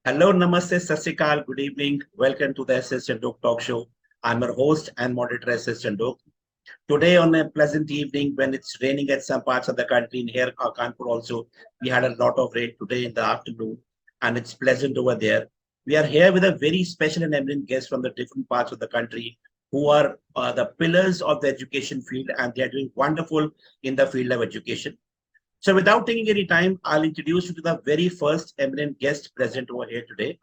Hello, namaste, sasikal, good evening. Welcome to the S.S.Chandhok talk show. I'm your host and moderator S.S.Chandhok. Today on a pleasant evening when it's raining at some parts of the country, in here Kanpur also, we had a lot of rain today in the afternoon and it's pleasant over there. We are here with a very special and eminent guest from the different parts of the country who are the pillars of the education field and they are doing wonderful in the field of education. So without taking any time, I'll introduce you to the very first eminent guest present over here today.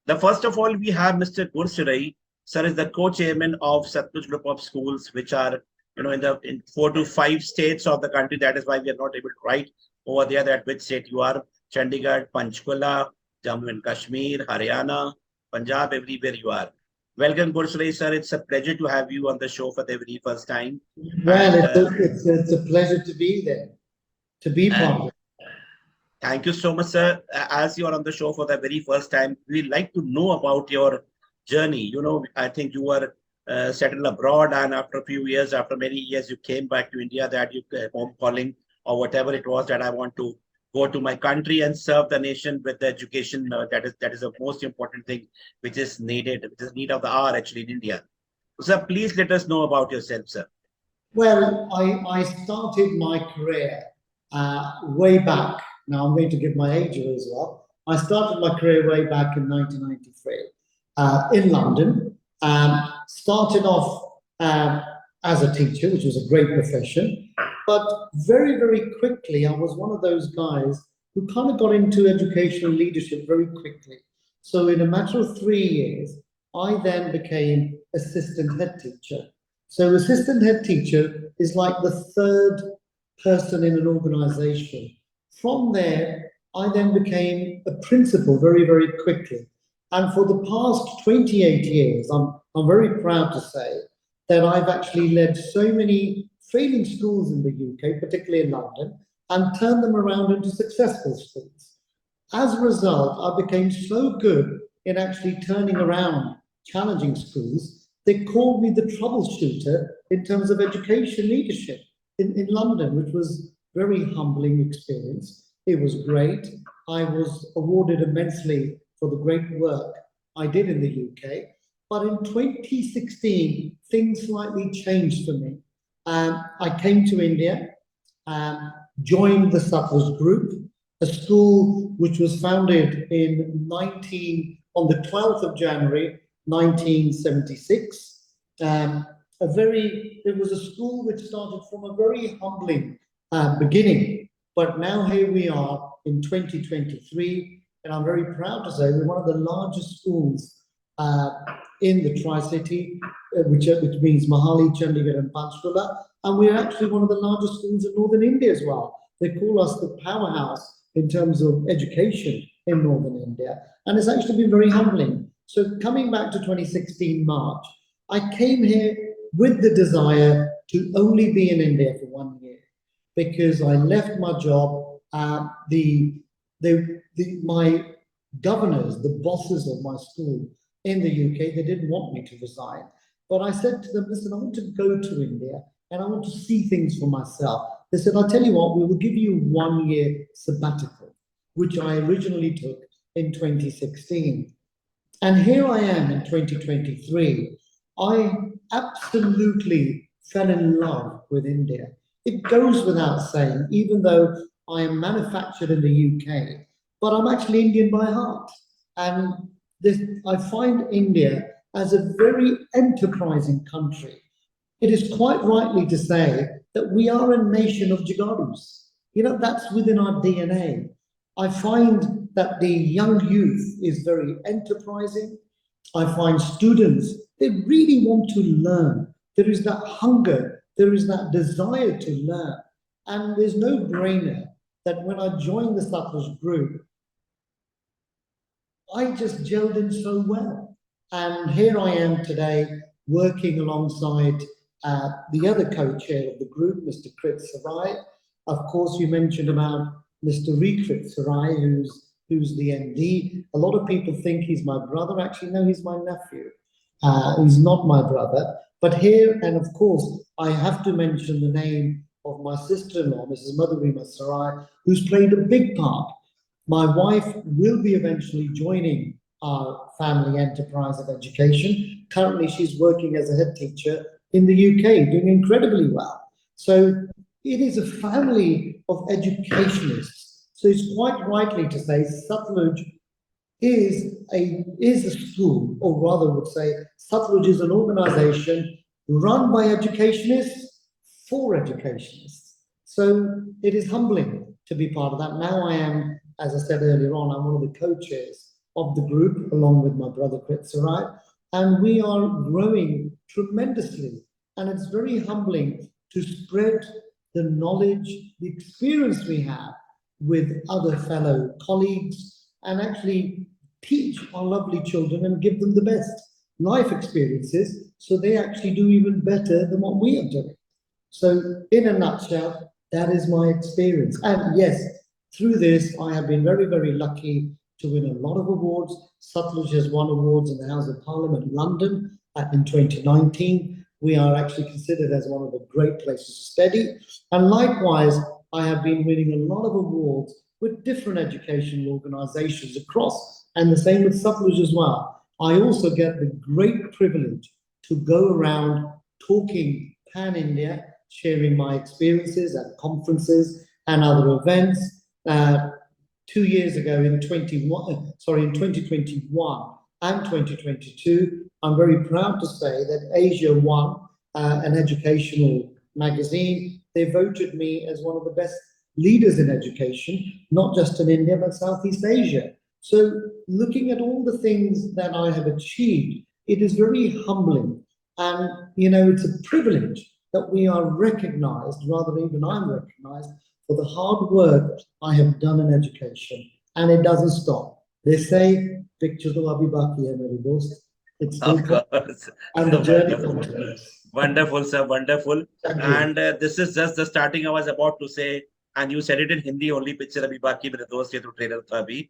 The first of all, we have Mr. Gursurai. Sir is the co-chairman of Satluj Group of Schools, which are in 4 to 5 states of the country. That is why we are not able to write over there that which state you are. Chandigarh, Panchkula, Jammu and Kashmir, Haryana, Punjab, everywhere you are. Welcome, Gursurai, sir. It's a pleasure to have you on the show for the very first time. Well, And it's a pleasure to be there, to be part of it. thank you so much, sir. As you are on the show for the very first time, we'd like to know about your journey. I think you were settled abroad, and after a few years, after many years, you came back to India. That you home calling or whatever it was that I want to go to my country and serve the nation with the education. That is the most important thing, which is needed, which is need of the hour actually in India. So, please let us know about yourself, sir. Well, I started my career way back. Now I'm going to give my age away as well. I started my career way back in 1993 in London. Started off as a teacher, which was a great profession. But very, very quickly, I was one of those guys who kind of got into educational leadership very quickly. So in a matter of 3 years, I then became assistant head teacher. So assistant head teacher is like the third person in an organization. From there, I then became a principal very, very quickly. And for the past 28 years, I'm very proud to say that I've actually led so many failing schools in the UK, particularly in London, and turned them around into successful schools. As a result, I became so good in actually turning around challenging schools, they called me the troubleshooter in terms of education leadership in London, which was very humbling experience. It was great. I was awarded immensely for the great work I did in the UK. But in 2016, things slightly changed for me. I came to India, joined the Sutlej Group, a school which was founded on the 12th of January 1976. It was a school which started from a very humbling beginning, but now here we are in 2023, and I'm very proud to say we're one of the largest schools in the Tri-City, which means Mohali, Chandigarh and Panchkula, and we're actually one of the largest schools in Northern India as well. They call us the powerhouse in terms of education in Northern India, and it's actually been very humbling. So coming back to 2016 March, I came here with the desire to only be in India for 1 year because I left my job. My governors, the bosses of my school in the UK, they didn't want me to resign. But I said to them, listen, I want to go to India and I want to see things for myself. They said, I'll tell you what, we will give you 1 year sabbatical, which I originally took in 2016. And here I am in 2023. I absolutely fell in love with India. It goes without saying, even though I am manufactured in the UK, but I'm actually Indian by heart. And I find India as a very enterprising country. It is quite rightly to say that we are a nation of jigarus. That's within our DNA. I find that the young youth is very enterprising. I find students, they really want to learn. There is that hunger, there is that desire to learn. And there's no brainer that when I joined the Sutlej Group, I just gelled in so well. And here I am today working alongside the other co-chair of the group, Mr. Krit Sarai. Of course, you mentioned about Mr. Rikrit Sarai, who's the MD. A lot of people think he's my brother. Actually, no, he's my nephew. He's not my brother. But here, and of course, I have to mention the name of my sister-in-law, Mrs. Madhurima Sarai, who's played a big part My wife will be eventually joining our family enterprise of education. Currently, she's working as a head teacher in the UK, doing incredibly well. So it is a family of educationists. So it's quite rightly to say Satluj is a school, or rather would say Satluj is an organization run by educationists for educationists. So it is humbling to be part of that. Now I am, as I said earlier on, I'm one of the co-chairs of the group along with my brother Kritsarai, and we are growing tremendously. And it's very humbling to spread the knowledge, the experience we have with other fellow colleagues, and actually teach our lovely children and give them the best life experiences so they actually do even better than what we are doing. So, in a nutshell, that is my experience. And yes, through this, I have been very, very lucky to win a lot of awards. Satluj has won awards in the House of Parliament, London, in 2019. We are actually considered as one of the great places to study. And likewise, I have been winning a lot of awards with different educational organizations across, and the same with Satluj as well. I also get the great privilege to go around talking pan India, sharing my experiences at conferences and other events. 2 years ago in 2021 and 2022, I'm very proud to say that Asia won an educational magazine. They voted me as one of the best leaders in education, not just in India, but Southeast Asia. So looking at all the things that I have achieved, it is very humbling. And, it's a privilege that we are recognized, rather even I'm recognized, for the hard work I have done in education. And it doesn't stop. They say, picture to abhi baki hai, mere dost. It's still Of course. and the journey Wonderful. continues. Wonderful, sir. Wonderful. Thank you. And this is just the starting I was about to say. And you said it in Hindi only. Picture abhi baki mere dost, ye to trailer tha abhi.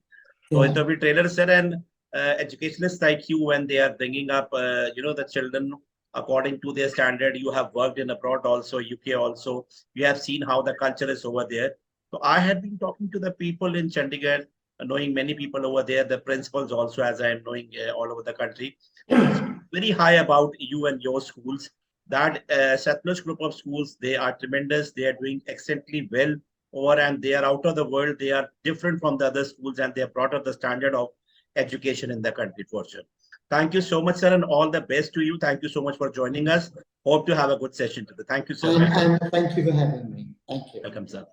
So Yeah. it will be trailer, sir. And educationalists like you, when they are bringing up, the children according to their standard, you have worked in abroad also, UK also. You have seen how the culture is over there. So I had been talking to the people in Chandigarh, knowing many people over there, the principals also, as I am knowing all over the country. They speak very high about you and your schools. That Satluj group of schools, they are tremendous. They are doing excellently well over, and they are out of the world. They are different from the other schools, and they have brought up the standard of education in the country for sure. Thank you so much, sir, and all the best to you. Thank you so much for joining us. Hope to have a good session today. Thank you, sir. And thank you for having me. Thank you. Welcome, sir.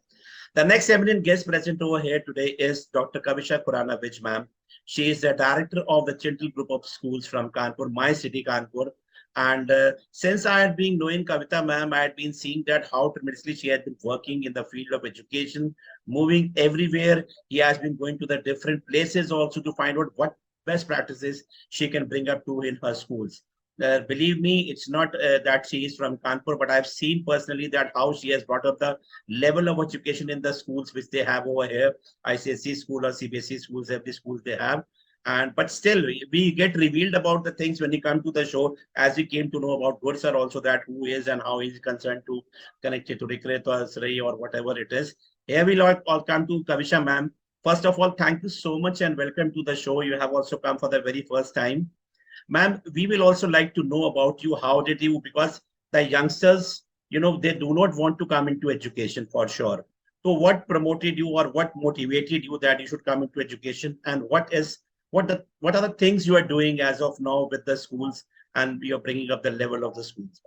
The next eminent guest present over here today is Dr. Kavisha Khurana Vij, ma'am. She is the director of the Chintal Group of Schools from Kanpur, my city, Kanpur. And since I had been knowing Kavita, ma'am, I had been seeing that how tremendously she had been working in the field of education, moving everywhere. He has been going to the different places also to find out what best practices she can bring up to in her schools. Believe me, it's not that she is from Kanpur, but I've seen personally that how she has brought up the level of education in the schools which they have over here. ICSE school or CBSE schools, every school they have. And but still, we get revealed about the things when we come to the show, as we came to know about good sir also, that who is and how he is concerned to connect it to Rikreta, Sri or whatever it is. Here we all come to Kavisha ma'am. First of all, thank you so much and welcome to the show. You have also come for the very first time. Ma'am, we will also like to know about you. How did you, because the youngsters, they do not want to come into education for sure. So what promoted you or what motivated you that you should come into education, and what are the things you are doing as of now with the schools, and you're bringing up the level of the schools?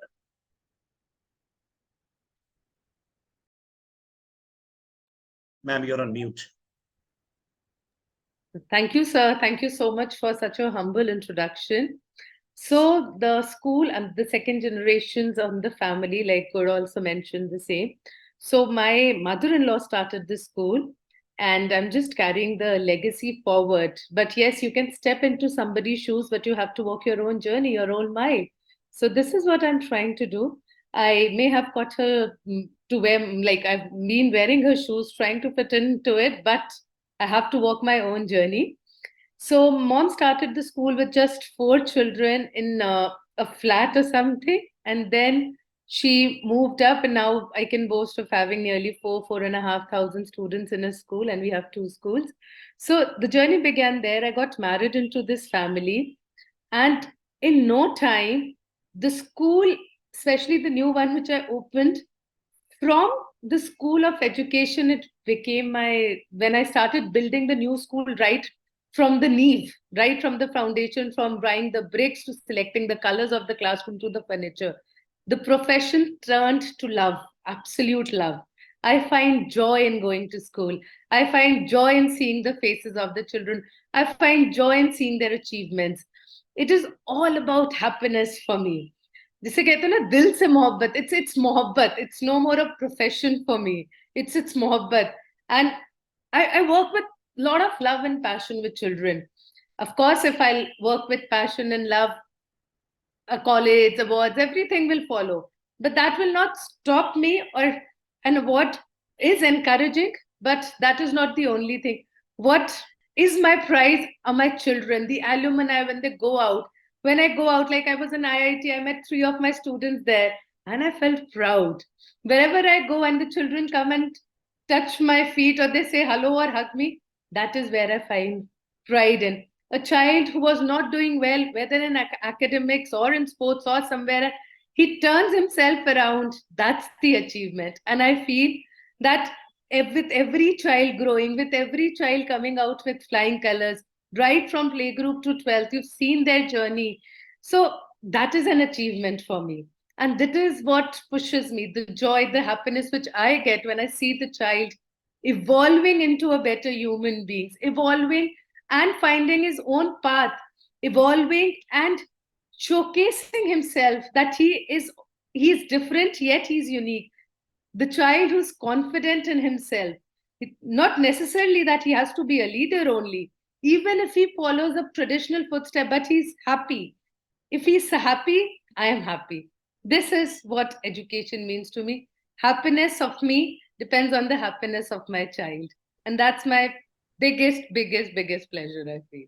Ma'am, you're on mute. Thank you, sir. Thank you so much for such a humble introduction. So, the school and the second generations of the family, like Gaur also mentioned the same. So, my mother in law started this school, and I'm just carrying the legacy forward. But yes, you can step into somebody's shoes, but you have to walk your own journey, your own mile. So, this is what I'm trying to do. I may have got her to wear, like, I've been wearing her shoes, trying to fit into it, but I have to walk my own journey. So, mom started the school with just four children in a flat or something. And then She moved up, and now I can boast of having nearly 4,500 students in a school, and we have 2 schools. So the journey began there. I got married into this family, and in no time, the school, especially the new one which I opened, from the school of education, it became my, when I started building the new school, right from the neve, right from the foundation, from buying the bricks to selecting the colors of the classroom to the furniture, the profession turned to love, absolute love. I find joy in going to school. I find joy in seeing the faces of the children. I find joy in seeing their achievements. It is all about happiness for me. जिसे कहते हैं ना दिल से मोहब्बत, it's मोहब्बत, it's no more a profession for me, it's मोहब्बत. And I work with a lot of love and passion with children. Of course, if I work with passion and love, accolades, awards, everything will follow. But that will not stop me. Or an award is encouraging, but that is not the only thing. What is my prize are my children, the alumni when they go out. When I go out, like I was in IIT, I met 3 of my students there, and I felt proud. Wherever I go and the children come and touch my feet, or they say hello or hug me, that is where I find pride in. A child who was not doing well, whether in academics or in sports or somewhere, he turns himself around. That's the achievement. And I feel that with every child growing, with every child coming out with flying colors, right from playgroup to 12th, you've seen their journey. So that is an achievement for me. And that is what pushes me, the joy, the happiness which I get when I see the child evolving into a better human being, evolving and finding his own path, evolving and showcasing himself that he's different yet he's unique. The child who's confident in himself, not necessarily that he has to be a leader only, even if he follows a traditional footstep, but he's happy. If he's happy, I am happy. This is what education means to me. Happiness of me depends on the happiness of my child, and that's my biggest pleasure, I feel.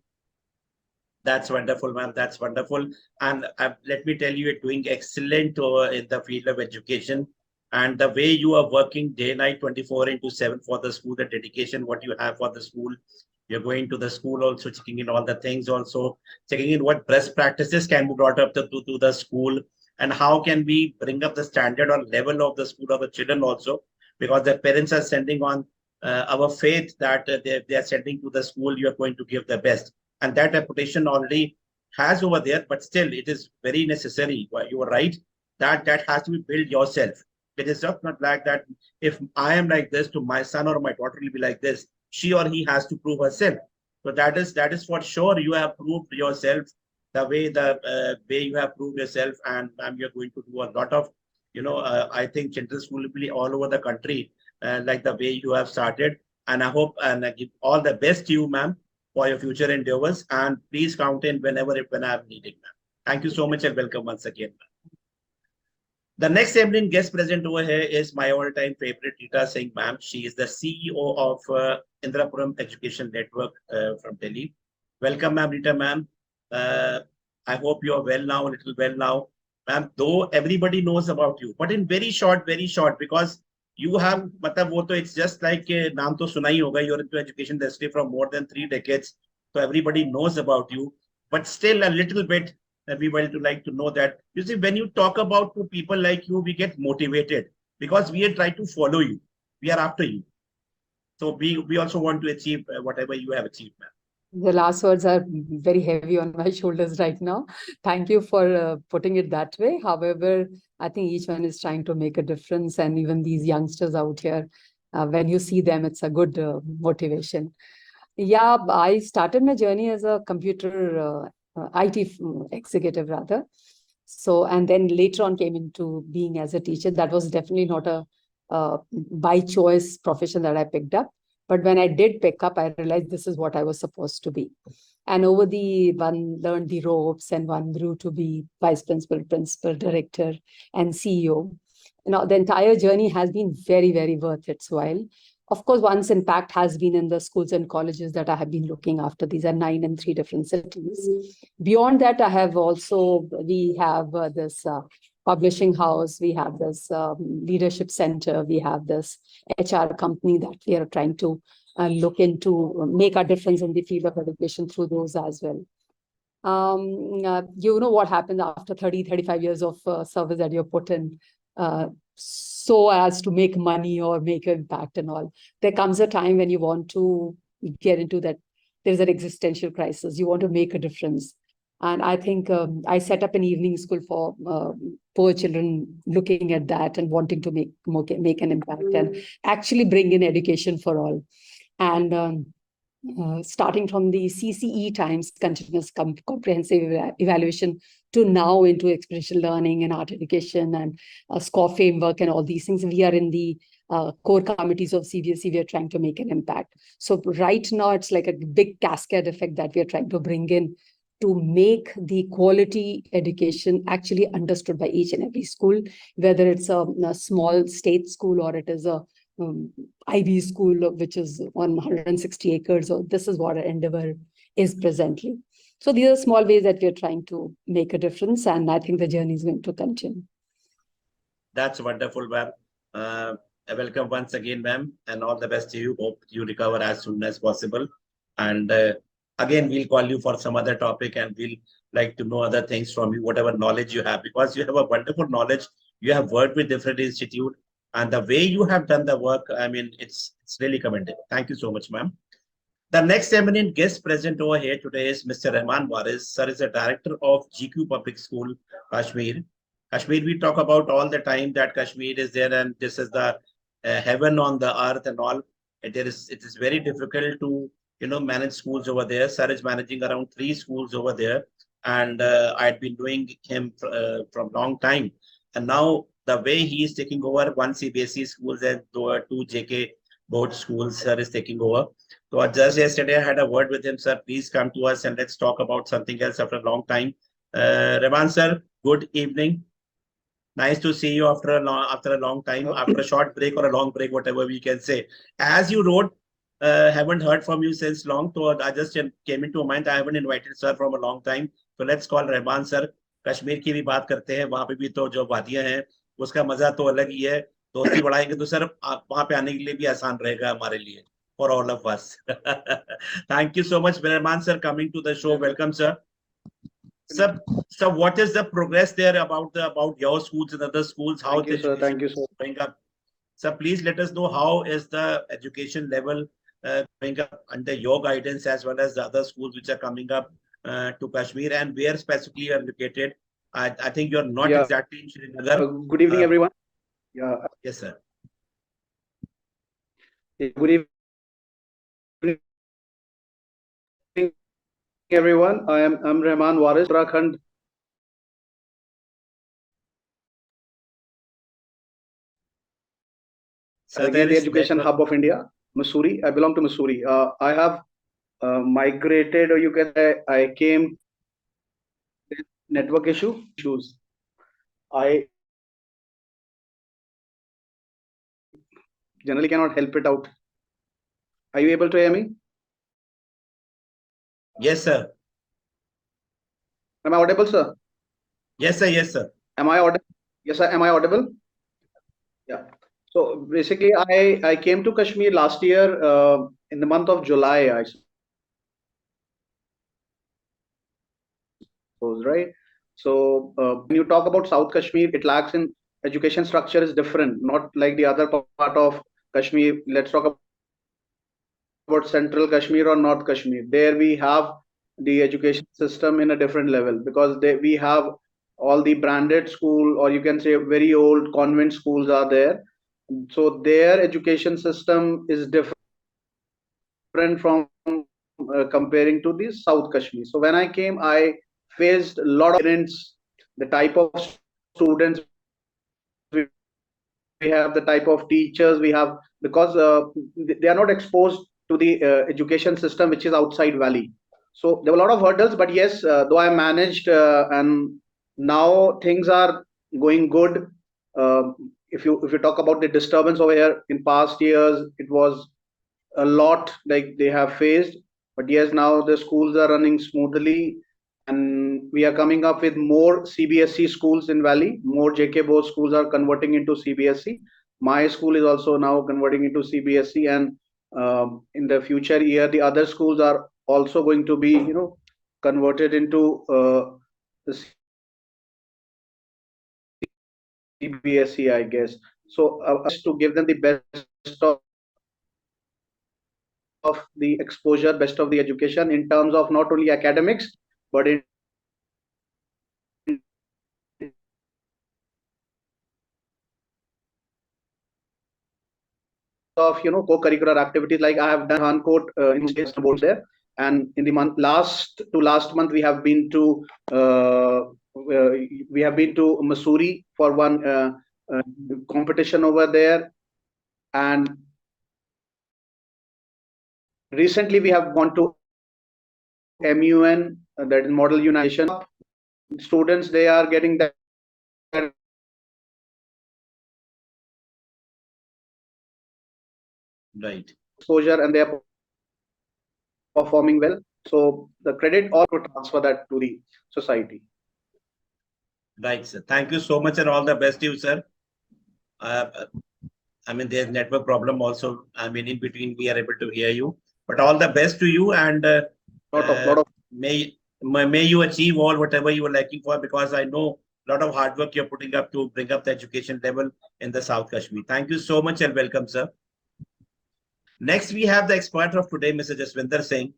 That's wonderful, ma'am. That's wonderful. And let me tell you, you're doing excellent in the field of education. And the way you are working day night, 24 into 7 for the school, the dedication, what you have for the school. You're going to the school also, checking in all the things also, checking in what best practices can be brought up to the school, and how can we bring up the standard or level of the school of the children also, because the parents are sending on our faith that they are sending to the school, you are going to give the best. And that reputation already has over there, but still it is very necessary. You are right, that has to be built yourself. It is just not like that. If I am like this, to my son or my daughter will be like this, she or he has to prove herself. So that is for sure. You have proved yourself the way you have proved yourself, and ma'am, you're going to do a lot of, I think children's school will be all over the country, like the way you have started. And I hope and I give all the best to you, ma'am, for your future endeavors. And please count in when I'm needing, ma'am. Thank you so much and welcome once again, ma'am. The next evening guest present over here is my all-time favorite, Rita Singh, ma'am. She is the CEO of Indrapuram Education Network from Delhi. Welcome, ma'am, Rita, ma'am. I hope you are well now, a little well now. Ma'am, though everybody knows about you, but in very short, because you have, it's just like naam to suna hi hoga, you're into education industry from more than 3 decades. So everybody knows about you, but still a little bit, we will like to know that. You see, when you talk about to people like you, we get motivated because we are trying to follow you. We are after you. So we also want to achieve whatever you have achieved, ma'am. The last words are very heavy on my shoulders right now. Thank you for putting it that way. However, I think each one is trying to make a difference. And even these youngsters out here, when you see them, it's a good motivation. Yeah, I started my journey as a computer IT executive rather. So, and then later on came into being as a teacher. That was definitely not a by choice profession that I picked up. But when I did pick up, I realized this is what I was supposed to be. And over one learned the ropes and one grew to be vice principal, principal, director, and CEO. Now, the entire journey has been very, very worth its while. Of course, one's impact has been in the schools and colleges that I have been looking after. These are 9 in 3 different cities. Beyond that, we have this publishing house, we have this leadership center, we have this HR company that we are trying to look into, make a difference in the field of education through those as well. You know what happens after 30, 35 years of service that you're put in, so as to make money or make an impact and all. There comes a time when you want to get into that, there's an existential crisis. You want to make a difference. And I think I set up an evening school for poor children, looking at that and wanting to make an impact and actually bring in education for all. And starting from the CCE times, continuous comprehensive evaluation, to now into experiential learning and art education and SCORE framework and all these things. We are in the core committees of CBSE. We are trying to make an impact. So right now, it's like a big cascade effect that we are trying to bring in to make the quality education actually understood by each and every school, whether it's a small state school or it is a IB school, which is on 160 acres. So this is what our endeavor is presently. So these are small ways that we're trying to make a difference. And I think the journey is going to continue. That's wonderful, ma'am. Welcome once again, ma'am, and all the best to you. Hope you recover as soon as possible. And again, we'll call you for some other topic and we'll like to know other things from you, whatever knowledge you have, because you have a wonderful knowledge. You have worked with different institutes. And the way you have done the work, I mean, it's really commendable. Thank you so much, ma'am. The next eminent guest present over here today is Mr. Rahman Waris. Sir is a director of GQ Public School, Kashmir. Kashmir, we talk about all the time that Kashmir is there and this is the heaven on the earth and all. It is very difficult to, manage schools over there. Sir is managing around 3 schools over there. And I'd been doing him from long time. And now the way he is taking over, one CBSE schools and 2 JK board schools, sir is taking over. So just yesterday I had a word with him, sir, please come to us and let's talk about something else after a long time. Rahman sir, good evening. Nice to see you after a long time, after a short break or a long break, whatever we can say. As you wrote, haven't heard from you since long. So I just came into mind, I haven't invited sir from a long time. So let's call Rahman sir. Kashmir की भी बात करते हैं, वहां पे भी तो जो वादियां हैं उसका मजा तो अलग ही है. दोस्ती बढ़ाएंगे तो सर वहां पे आने के लिए भी आसान रहेगा हमारे लिए, for all of us. Thank you so much, Rahman sir, coming to the show. Welcome, sir. Sir, what is the progress there about your schools and other schools? How Thank you, sir. Thank you, sir. Going up? Sir, please let us know how is the education level going up under your guidance as well as the other schools which are coming up to Kashmir, and where specifically you are located. I think you're not exactly in Srinagar. Good evening, everyone. Yeah. Yes, sir. Good evening, everyone. I'm Rahman Waris, Uttarakhand. So the education hub of India, Missouri. I belong to Missouri. I have migrated, or you can say, I came network issues. I generally cannot help it out. Are you able to hear me? Yes, sir. Am I audible, sir? Yes, sir. Yes, sir. Am I audible? Yes, sir. Am I audible? Yeah. So basically, I came to Kashmir last year in the month of July, I suppose, right? So when you talk about South Kashmir, it lacks in education structure is different, not like the other part of Kashmir. Let's talk about Central Kashmir or North Kashmir. There we have the education system in a different level, because we have all the branded school, or you can say very old convent schools are there. So their education system is different from comparing to the South Kashmir. So when I came, I faced a lot of parents, the type of students we have, the type of teachers we have, because they are not exposed to the education system which is outside valley. So there were a lot of hurdles, but yes, though I managed, and now things are going good. If you talk about the disturbance over here in past years, it was a lot like they have faced, but yes, now the schools are running smoothly, and we are coming up with more CBSE schools in Valley. More JK Bose schools are converting into CBSE. My school is also now converting into CBSE, and in the future year, the other schools are also going to be, converted into the CBSE, I guess. So, to give them the best of the exposure, best of the education in terms of not only academics, but in of co-curricular activities. Like I have done Hancourt in state boards there, and in the last month uh, we have been to Missouri for one competition over there, and recently we have gone to MUN, that is Model Unification. Students, they are getting that Right. exposure, and they are performing well. So the credit all to transfer that to the society. Right, sir. Thank you so much and all the best to you, sir. I mean, there's network problem also. I mean, in between, we are able to hear you. But all the best to you, and Lot of may you achieve all whatever you were looking for, because I know a lot of hard work you're putting up to bring up the education level in the South Kashmir. Thank you so much and welcome, sir. Next, we have the expert of today, Mr. Jaswinder Singh.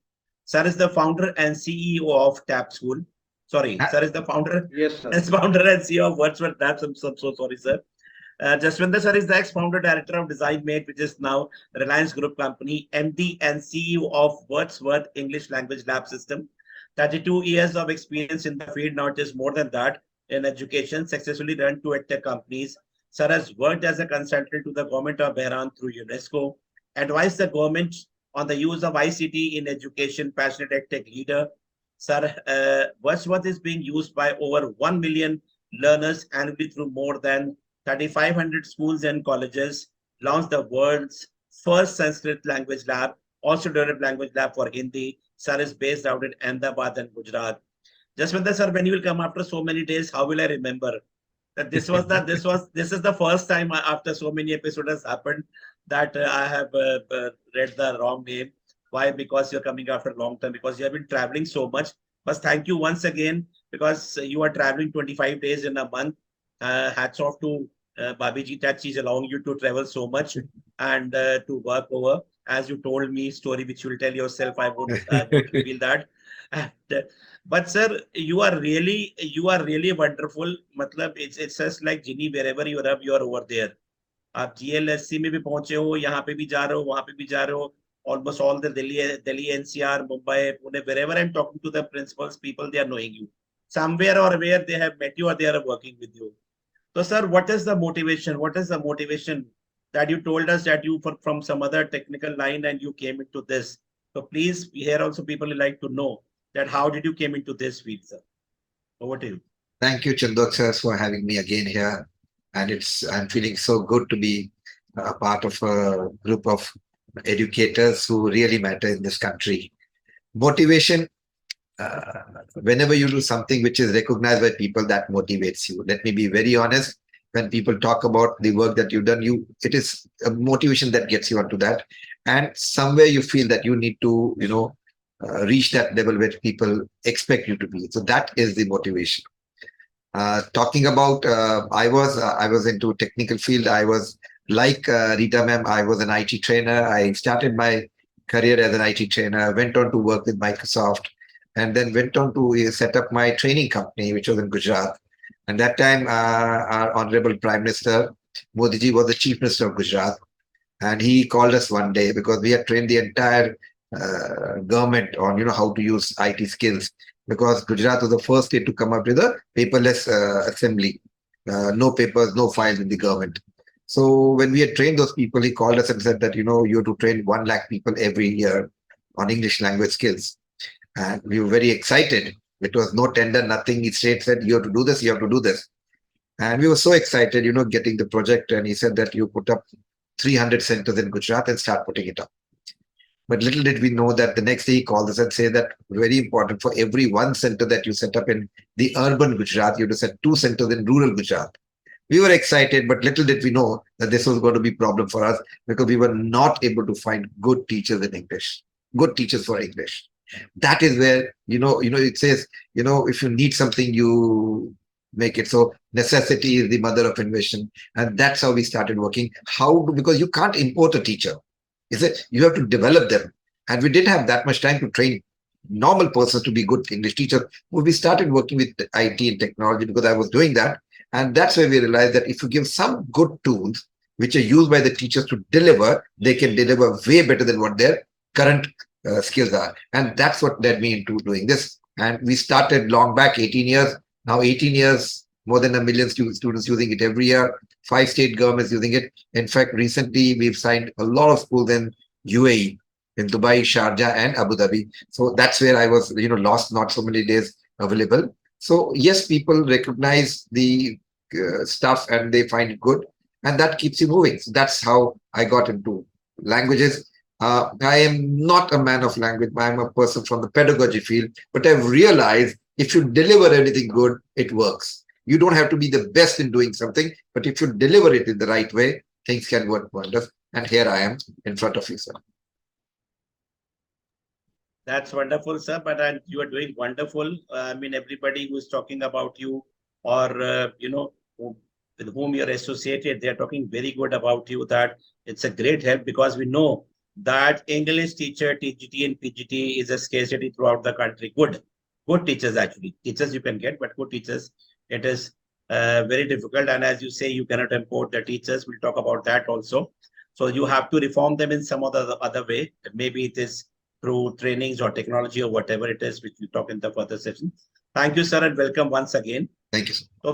Sir is the founder and CEO of TAP School. Sorry, sir is the founder. Yes, sir. As founder and CEO of Wordsworth Labs. I'm so sorry, sir. Jaswinder sir is the ex-founder director of DesignMate, which is now Reliance Group company, MD and CEO of Wordsworth English Language Lab System. 32 years of experience in the field, not just more than that, in education, successfully run two edtech companies. Sir has worked as a consultant to the government of Bahrain through UNESCO, advised the government on the use of ICT in education, passionate edtech leader. Sir, Wordsworth is being used by over 1 million learners annually through more than 3,500 schools and colleges, launched the world's first Sanskrit language lab, also developed language lab for Hindi. Sir is based out in Ahmedabad and Gujarat. Jaswinder sir, when you will come after so many days, how will I remember that this is the first time after so many episodes has happened that I have read the wrong name. Why? Because you're coming after a long time, because you have been traveling so much. But thank you once again, because you are traveling 25 days in a month. Hats off to Babiji that she's allowing you to travel so much and to work over. As you told me, story which you will tell yourself, I won't reveal that. And, but sir, you are really wonderful. Matlab, it's just like Ginny, wherever you are over there. आप GLSC में भी पहुंचे हो, यहाँ पे भी जा रहे हो, वहां पे भी जा रहे हो. Almost all the Delhi NCR, Mumbai, Pune, wherever I'm talking to the principals, people, they are knowing you. Somewhere or where they have met you or they are working with you. So, sir, what is the motivation? What is the motivation that you told us that you from some other technical line and you came into this? So, please, here also people like to know that how did you came into this field, sir? Over to you. Thank you, Chandhok sir, for having me again here. And I'm feeling so good to be a part of a group of educators who really matter in this country. Motivation, whenever you do something which is recognized by people, that motivates you. Let me be very honest. When people talk about the work that you've done, it is a motivation that gets you onto that. And somewhere you feel that you need to, reach that level where people expect you to be. So that is the motivation. Talking about, I was into technical field. I was like Rita ma'am. I was an IT trainer. I started my career as an IT trainer. Went on to work with Microsoft, and then went on to set up my training company, which was in Gujarat. And that time, our Honorable Prime Minister Modi ji was the Chief Minister of Gujarat, and he called us one day because we had trained the entire government on how to use IT skills. Because Gujarat was the first state to come up with a paperless assembly, no papers, no files in the government. So when we had trained those people, he called us and said that, you have to train 1 lakh people every year on English language skills. And we were very excited. It was no tender, nothing. He straight said, you have to do this, you have to do this. And we were so excited, getting the project. And he said that you put up 300 centers in Gujarat and start putting it up. But little did we know that the next day he called us and said that very important, for every one center that you set up in the urban Gujarat, you have to set 2 centers in rural Gujarat. We were excited, but little did we know that this was going to be a problem for us, because we were not able to find good teachers in English, good teachers for English. That is where, it says, if you need something, you make it. So necessity is the mother of invention. And that's how we started working. Because you can't import a teacher. Is it? You have to develop them. And we didn't have that much time to train normal persons to be good English teachers. But we started working with IT and technology, because I was doing that. And that's where we realized that if you give some good tools, which are used by the teachers to deliver, they can deliver way better than what their current skills are. And that's what led me into doing this. And we started long back, 18 years. Now 18 years, more than 1 million students using it every year. 5 state governments using it. In fact, recently we've signed a lot of schools in UAE, in Dubai, Sharjah, and Abu Dhabi. So that's where I was, lost not so many days available. So yes, people recognize the stuff and they find it good, and that keeps you moving. So that's how I got into languages. I am not a man of language. I'm a person from the pedagogy field, but I've realized if you deliver anything good, it works. You don't have to be the best in doing something, but if you deliver it in the right way, things can work wonders. And here I am in front of you, sir. That's wonderful, sir. But you are doing wonderful. I mean, everybody who is talking about you, or with whom you're associated, they're talking very good about you. That it's a great help, because we know that English teacher, TGT and PGT is a scarcity throughout the country. Good teachers, actually. Teachers you can get, but good teachers, it is very difficult. And as you say, you cannot import the teachers. We'll talk about that also. So you have to reform them in some other way. Maybe it is through trainings or technology or whatever it is, which we talk in the further session. Thank you, sir, and welcome once again. Thank you, sir. So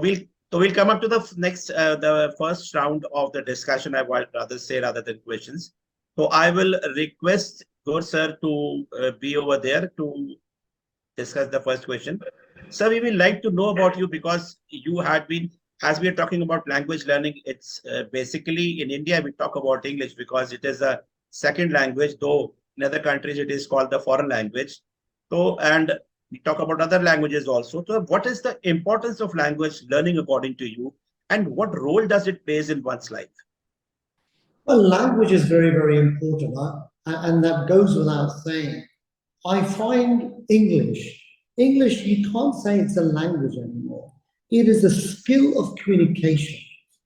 we'll come up to the next, the first round of the discussion, I would rather say, rather than questions. So I will request Gaur sir to be over there to discuss the first question. Sir, we will like to know about you, because you had been, as we are talking about language learning, it's basically in India, we talk about English because it is a second language, though in other countries it is called the foreign language. So, and we talk about other languages also. So what is the importance of language learning according to you, and what role does it play in one's life? Well, language is very, very important, and that goes without saying. I find English, you can't say it's a language anymore. It is a skill of communication.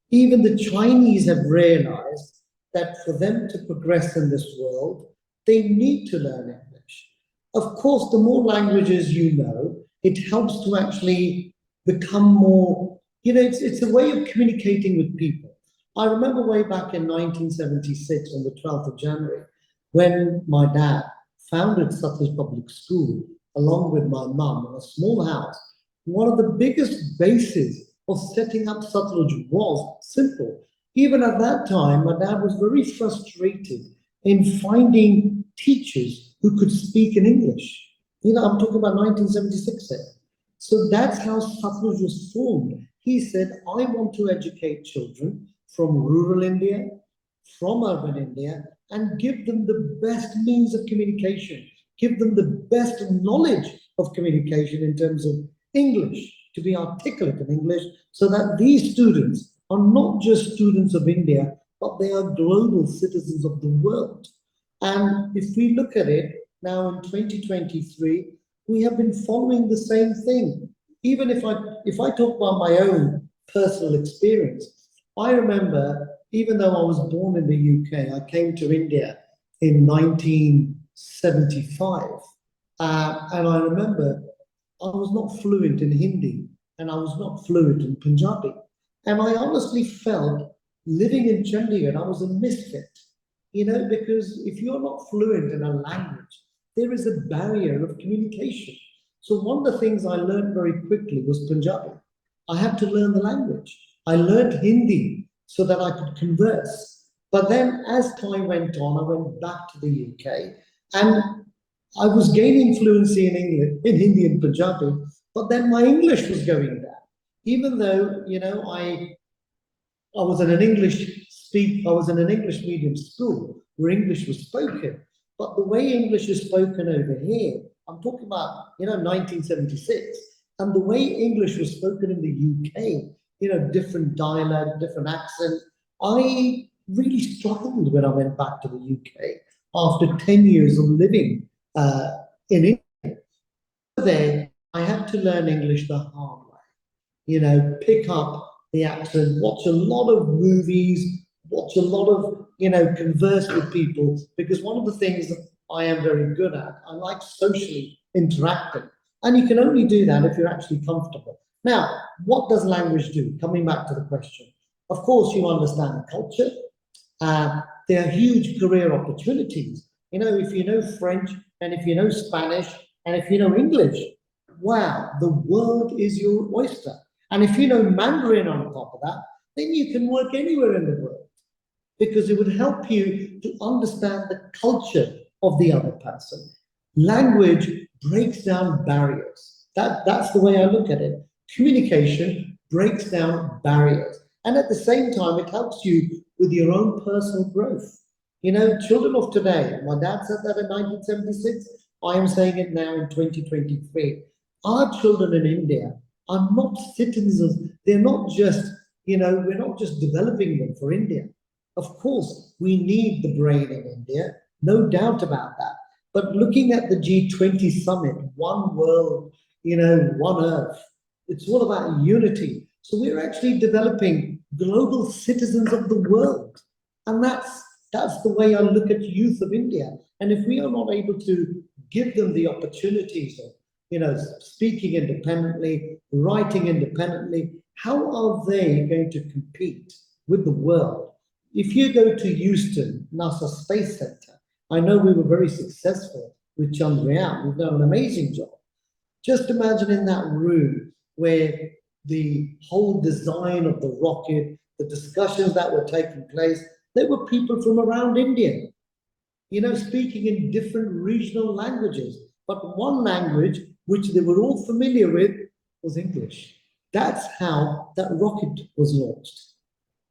Even the Chinese have realized that for them to progress in this world, they need to learn English. Of course, the more languages you know, it helps to actually become more, it's a way of communicating with people. I remember way back in 1976, on the 12th of January, when my dad founded Satluj Public School, along with my mum, in a small house. One of the biggest bases of setting up Satluj was simple. Even at that time, my dad was very frustrated in finding teachers who could speak in English. I'm talking about 1976 there. So that's how Satluj was formed. He said, I want to educate children from rural India, from urban India, and give them the best means of communication, give them the best knowledge of communication in terms of English, to be articulate in English, so that these students are not just students of India, but they are global citizens of the world. And if we look at it now in 2023, we have been following the same thing. Even if I talk about my own personal experience, I remember, even though I was born in the UK, I came to India in 1975. And I remember I was not fluent in Hindi and I was not fluent in Punjabi. And I honestly felt living in Chandigarh, I was a misfit, because if you're not fluent in a language, there is a barrier of communication. So one of the things I learned very quickly was Punjabi. I had to learn the language. I learned Hindi so that I could converse. But then as time went on, I went back to the UK and I was gaining fluency in English, in Hindi and Punjabi, but then my English was going down. Even though, I was in an English medium school where English was spoken, But the way English is spoken over here, I'm talking about, 1976, and the way English was spoken in the UK, different dialect, different accent. I really struggled when I went back to the UK after 10 years of living in India. There, I had to learn English the hard way, pick up the accent, watch a lot of movies, watch a lot of, converse with people, because one of the things that I am very good at, I like socially interacting. And you can only do that if you're actually comfortable. Now, what does language do? Coming back to the question. Of course, you understand culture. There are huge career opportunities. If you know French, and if you know Spanish, and if you know English, wow, the world is your oyster. And if you know Mandarin on top of that, then you can work anywhere in the world, because it would help you to understand the culture of the other person. Language breaks down barriers. That's the way I look at it. Communication breaks down barriers. And at the same time, it helps you with your own personal growth. Children of today, my dad said that in 1976, I am saying it now in 2023. Our children in India are not citizens. They're not just, we're not just developing them for India. Of course, we need the brain in India, no doubt about that. But looking at the G20 summit, one world, one earth, it's all about unity. So we're actually developing global citizens of the world. And that's the way I look at youth of India. And if we are not able to give them the opportunities of, speaking independently, writing independently, how are they going to compete with the world? If you go to Houston, NASA Space Center, I know we were very successful with Chandrayaan. We've done an amazing job. Just imagine in that room where the whole design of the rocket, the discussions that were taking place, there were people from around India, speaking in different regional languages. But one language which they were all familiar with was English. That's how that rocket was launched.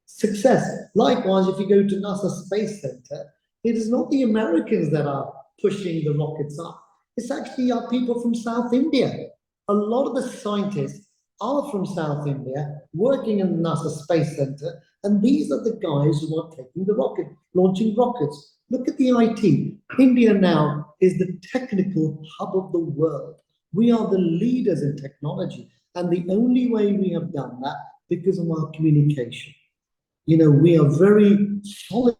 Success. Likewise, if you go to NASA Space Center, it is not the Americans that are pushing the rockets up. It's actually our people from South India. A lot of the scientists are from South India, working in the NASA Space Center, and these are the guys who are taking the rocket, launching rockets. Look at the IT. India now is the technical hub of the world. We are the leaders in technology, and the only way we have done that because of our communication. We are very solid.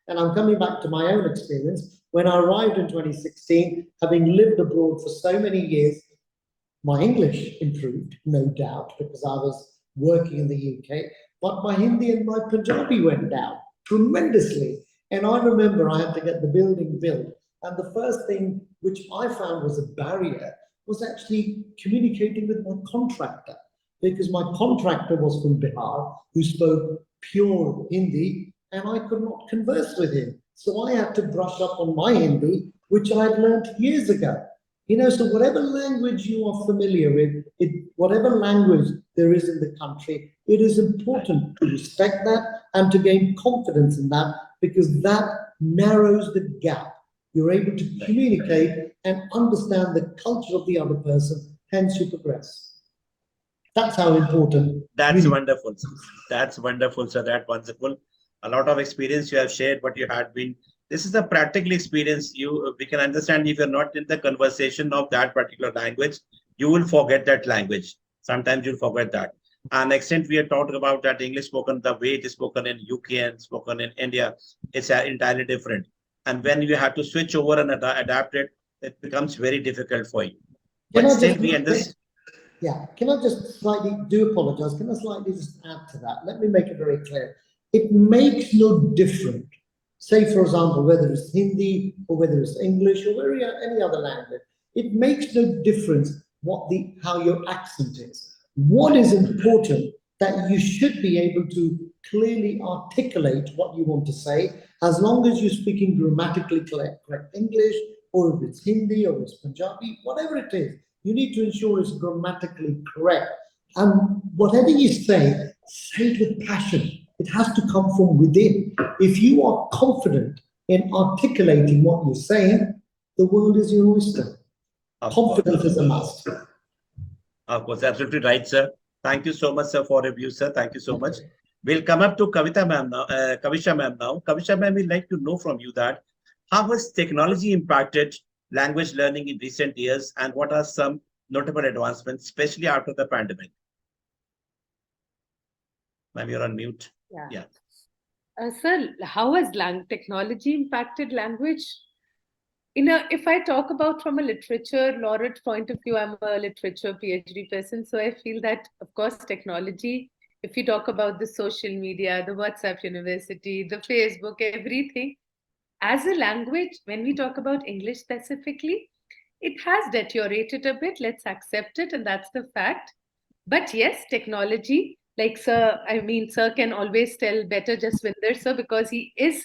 And I'm coming back to my own experience. When I arrived in 2016, having lived abroad for so many years, my English improved, no doubt, because I was working in the UK, but my Hindi and my Punjabi went down tremendously. And I remember I had to get the building built. And the first thing which I found was a barrier was actually communicating with my contractor, because my contractor was from Bihar, who spoke pure Hindi, and I could not converse with him. So I had to brush up on my Hindi, which I had learned years ago. So whatever language you are familiar with, whatever language there is in the country, it is important to respect that and to gain confidence in that, because that narrows the gap. You're able to communicate and understand the culture of the other person, hence you progress. That's how important. That's wonderful. That's wonderful, sir. That's wonderful. A lot of experience you have shared, what you had been. This is a practical experience. We can understand if you're not in the conversation of that particular language, you will forget that language. Sometimes you'll forget that. And extent we are talking about that English spoken, the way it is spoken in UK and spoken in India, it's entirely different. And when you have to switch over and adapt it, it becomes very difficult for you. But still we understand. Yeah, can I just slightly, do apologize, can I slightly just add to that? Let me make it very clear. It makes no difference. Say, for example, whether it's Hindi or whether it's English or any other language, it makes no difference how your accent is. What is important that you should be able to clearly articulate what you want to say, as long as you're speaking grammatically correct English, or if it's Hindi or it's Punjabi, whatever it is. You need to ensure it's grammatically correct. And whatever you say it with passion. It has to come from within. If you are confident in articulating what you're saying, the world is your oyster. Confidence is a must. Of course, absolutely right, sir. Thank you so much, sir, for your view, sir. Thank you so much. We'll come up to Kavita ma'am now. Kavisha ma'am now. Kavisha ma'am, we'd like to know from you that how has technology impacted language learning in recent years, and what are some notable advancements, especially after the pandemic? Ma'am, you're on mute. Yeah. Sir, how has technology impacted language? If I talk about from a literature laureate point of view, I'm a literature PhD person, so I feel that, of course, technology, if you talk about the social media, the WhatsApp University, the Facebook, everything, as a language, when we talk about English specifically, it has deteriorated a bit. Let's accept it, and that's the fact. But yes, technology, like sir can always tell better, Jaswinder sir, because he is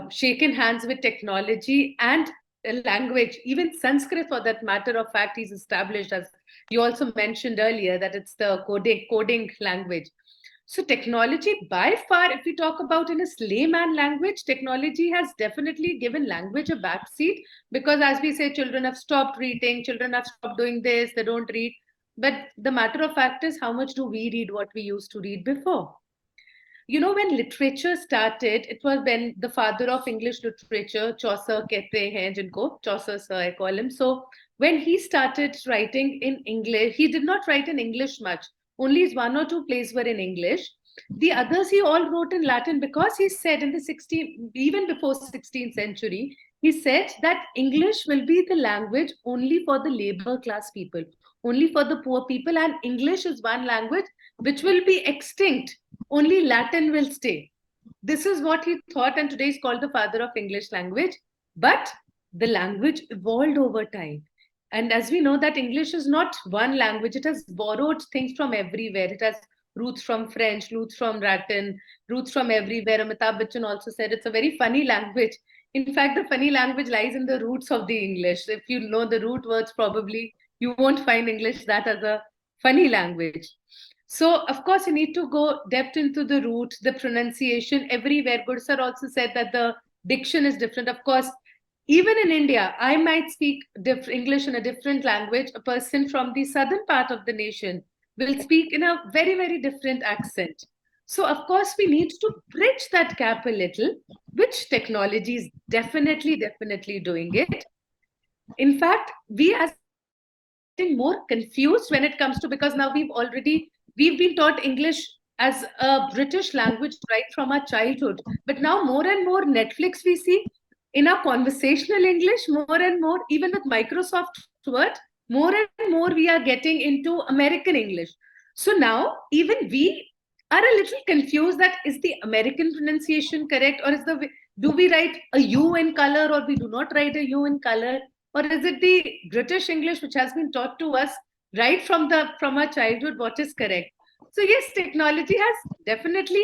shaken hands with technology and a language, even Sanskrit for that matter of fact, he's established, as you also mentioned earlier, that it's the coding language. So technology, by far, if we talk about in a layman language, technology has definitely given language a backseat, because as we say, children have stopped reading, children have stopped doing this, they don't read. But the matter of fact is, how much do we read what we used to read before? When literature started, it was when the father of English literature, Chaucer kehte hain jinko, Chaucer sir I call him. So when he started writing in English, he did not write in English much. Only one or two plays were in English. The others he all wrote in Latin, because he said in the 16th, even before 16th century, he said that English will be the language only for the labor class people, only for the poor people, and English is one language which will be extinct. Only Latin will stay. This is what he thought, and today is called the father of English language. But the language evolved over time. And as we know that English is not one language, it has borrowed things from everywhere. It has roots from French, roots from Latin, roots from everywhere. Amitabh Bachchan also said it's a very funny language. In fact, the funny language lies in the roots of the English. If you know the root words, probably you won't find English that as a funny language. So, of course, you need to go depth into the root, the pronunciation everywhere. Good sir also said that the diction is different. Of course, even in India, I might speak English in a different language. A person from the southern part of the nation will speak in a very, very different accent. So, of course, we need to bridge that gap a little, which technology is definitely doing it. In fact, we as more confused when it comes to, because now we've been taught English as a British language right from our childhood, but now more and more Netflix we see in our conversational English, more and more, even with Microsoft Word, more and more we are getting into American English. So now even we are a little confused that is the American pronunciation correct, or do we write a U in color, or we do not write a U in color? Or is it the British English which has been taught to us right from our childhood what is correct? So yes, technology has definitely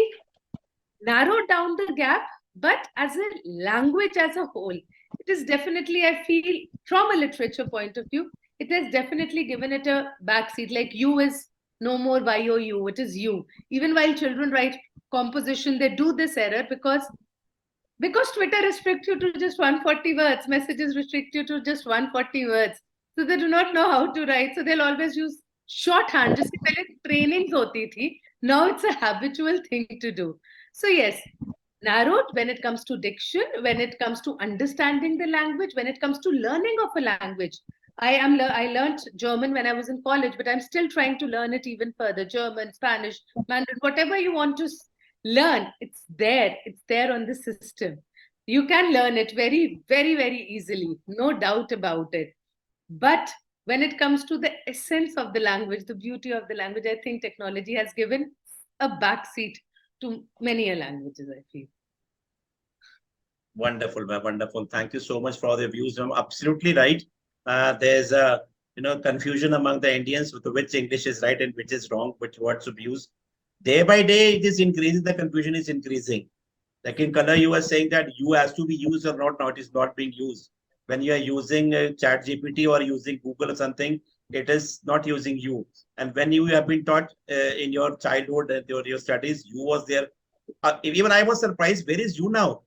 narrowed down the gap, but as a language as a whole, it is definitely, I feel, from a literature point of view, it has definitely given it a backseat. Like U is no more YOU, it is you. Even while children write composition, they do this error because Twitter restricts you to just 140 words, messages restrict you to just 140 words. So they do not know how to write. So they'll always use shorthand. Just trainings hoti thi. Now it's a habitual thing to do. So yes, narrowed when it comes to diction, when it comes to understanding the language, when it comes to learning of a language. I learned German when I was in college, but I'm still trying to learn it even further. German, Spanish, Mandarin, whatever you want to learn, it's there on the system. You can learn it very, very, very easily, no doubt about it. But when it comes to the essence of the language, the beauty of the language, I think technology has given a backseat to many languages, I feel. Wonderful, wonderful. Thank you so much for all the views. I'm absolutely right. There's a confusion among the Indians with which English is right and which is wrong, which words to use. Day by day, it is increasing. The confusion is increasing. Like in color, you were saying that U has to be used or not. Now it is not being used. When you are using Chat GPT or using Google or something, it is not using you. And when you have been taught in your childhood and your studies, you was there. Even I was surprised. Where is you now?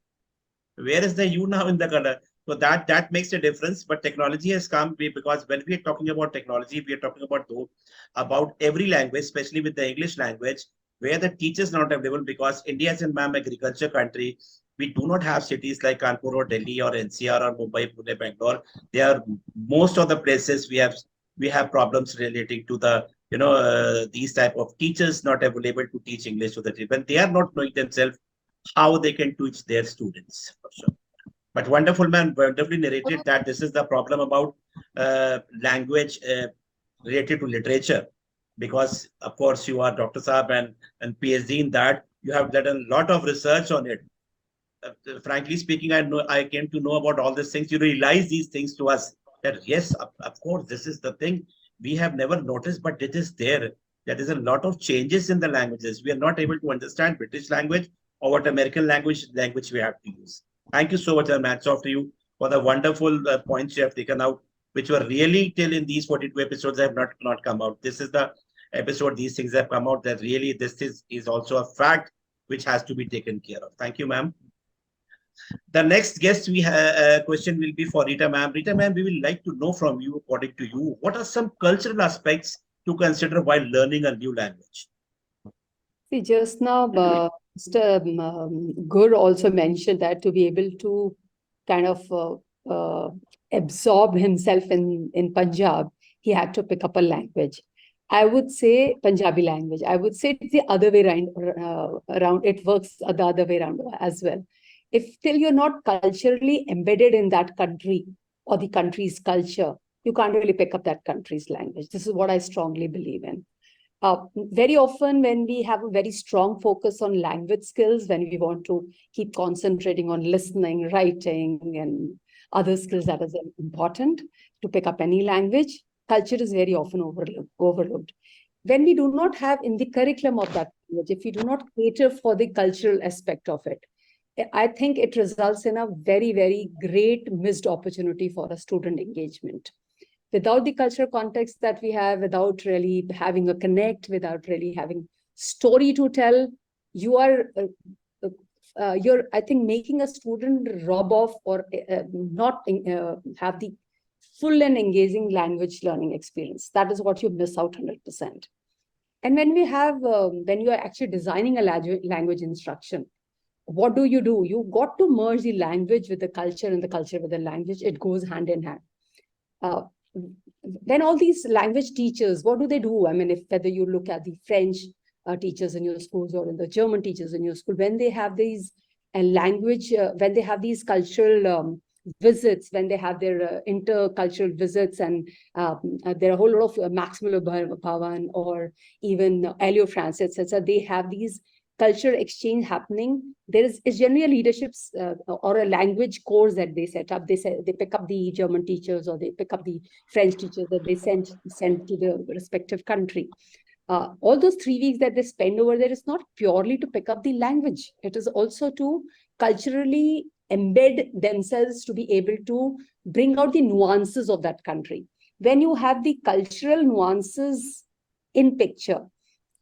Where is the you now in the color? So that makes a difference. But technology has come because when we are talking about technology, we are talking about every language, especially with the English language, where the teachers not available because India is an agriculture country. We do not have cities like Kanpur or Delhi or NCR or Mumbai, Pune, Bangalore. They are most of the places we have problems relating to the these type of teachers not available to teach English to the children. They are not knowing themselves how they can teach their students. So, but wonderful man, wonderfully narrated that this is the problem about language related to literature. Because of course you are Dr. Saab and PhD in that. You have done a lot of research on it. Frankly speaking, I came to know about all these things. You realize these things to us that yes, of course, this is the thing we have never noticed, but it is there. There is a lot of changes in the languages. We are not able to understand British language or what American language we have to use. Thank you so much, and hats off to you for the wonderful points you have taken out, which were really till in these 42 episodes have not come out. This is the episode these things have come out that really this is also a fact which has to be taken care of. Thank you, ma'am. The next guest we have question will be for Rita ma'am. Rita ma'am, we will like to know from you, according to you, what are some cultural aspects to consider while learning a new language? See, just now, Mr. Gur also mentioned that to be able to kind of absorb himself in Punjab, he had to pick up a language. I would say Punjabi language. I would say it's the other way around. It works the other way around as well. If till you're not culturally embedded in that country or the country's culture, you can't really pick up that country's language. This is what I strongly believe in. Very often when we have a very strong focus on language skills, when we want to keep concentrating on listening, writing, and other skills that is important to pick up any language, culture is very often overlooked. When we do not have in the curriculum of that language, if we do not cater for the cultural aspect of it, I think it results in a very, very great missed opportunity for a student engagement. Without the cultural context that we have, without really having a connect, without really having story to tell, you're, I think, making a student rob off or not have the full and engaging language learning experience. That is what you miss out 100%. And when we have, when you are actually designing a language instruction, what do? You got to merge the language with the culture and the culture with the language. It goes hand in hand. Then all these language teachers, what do? I mean, whether you look at the French teachers in your schools or in the German teachers in your school, when they have these language, when they have these cultural visits, when they have their intercultural visits, and there are a whole lot of Max Muller-Bhavan or even Elio Francis, etc. They have these cultural exchange happening. There is generally a leadership's or a language course that they set up. They pick up the German teachers or they pick up the French teachers that they send to the respective country. All those 3 weeks that they spend over there is not purely to pick up the language. It is also to culturally embed themselves to be able to bring out the nuances of that country. When you have the cultural nuances in picture,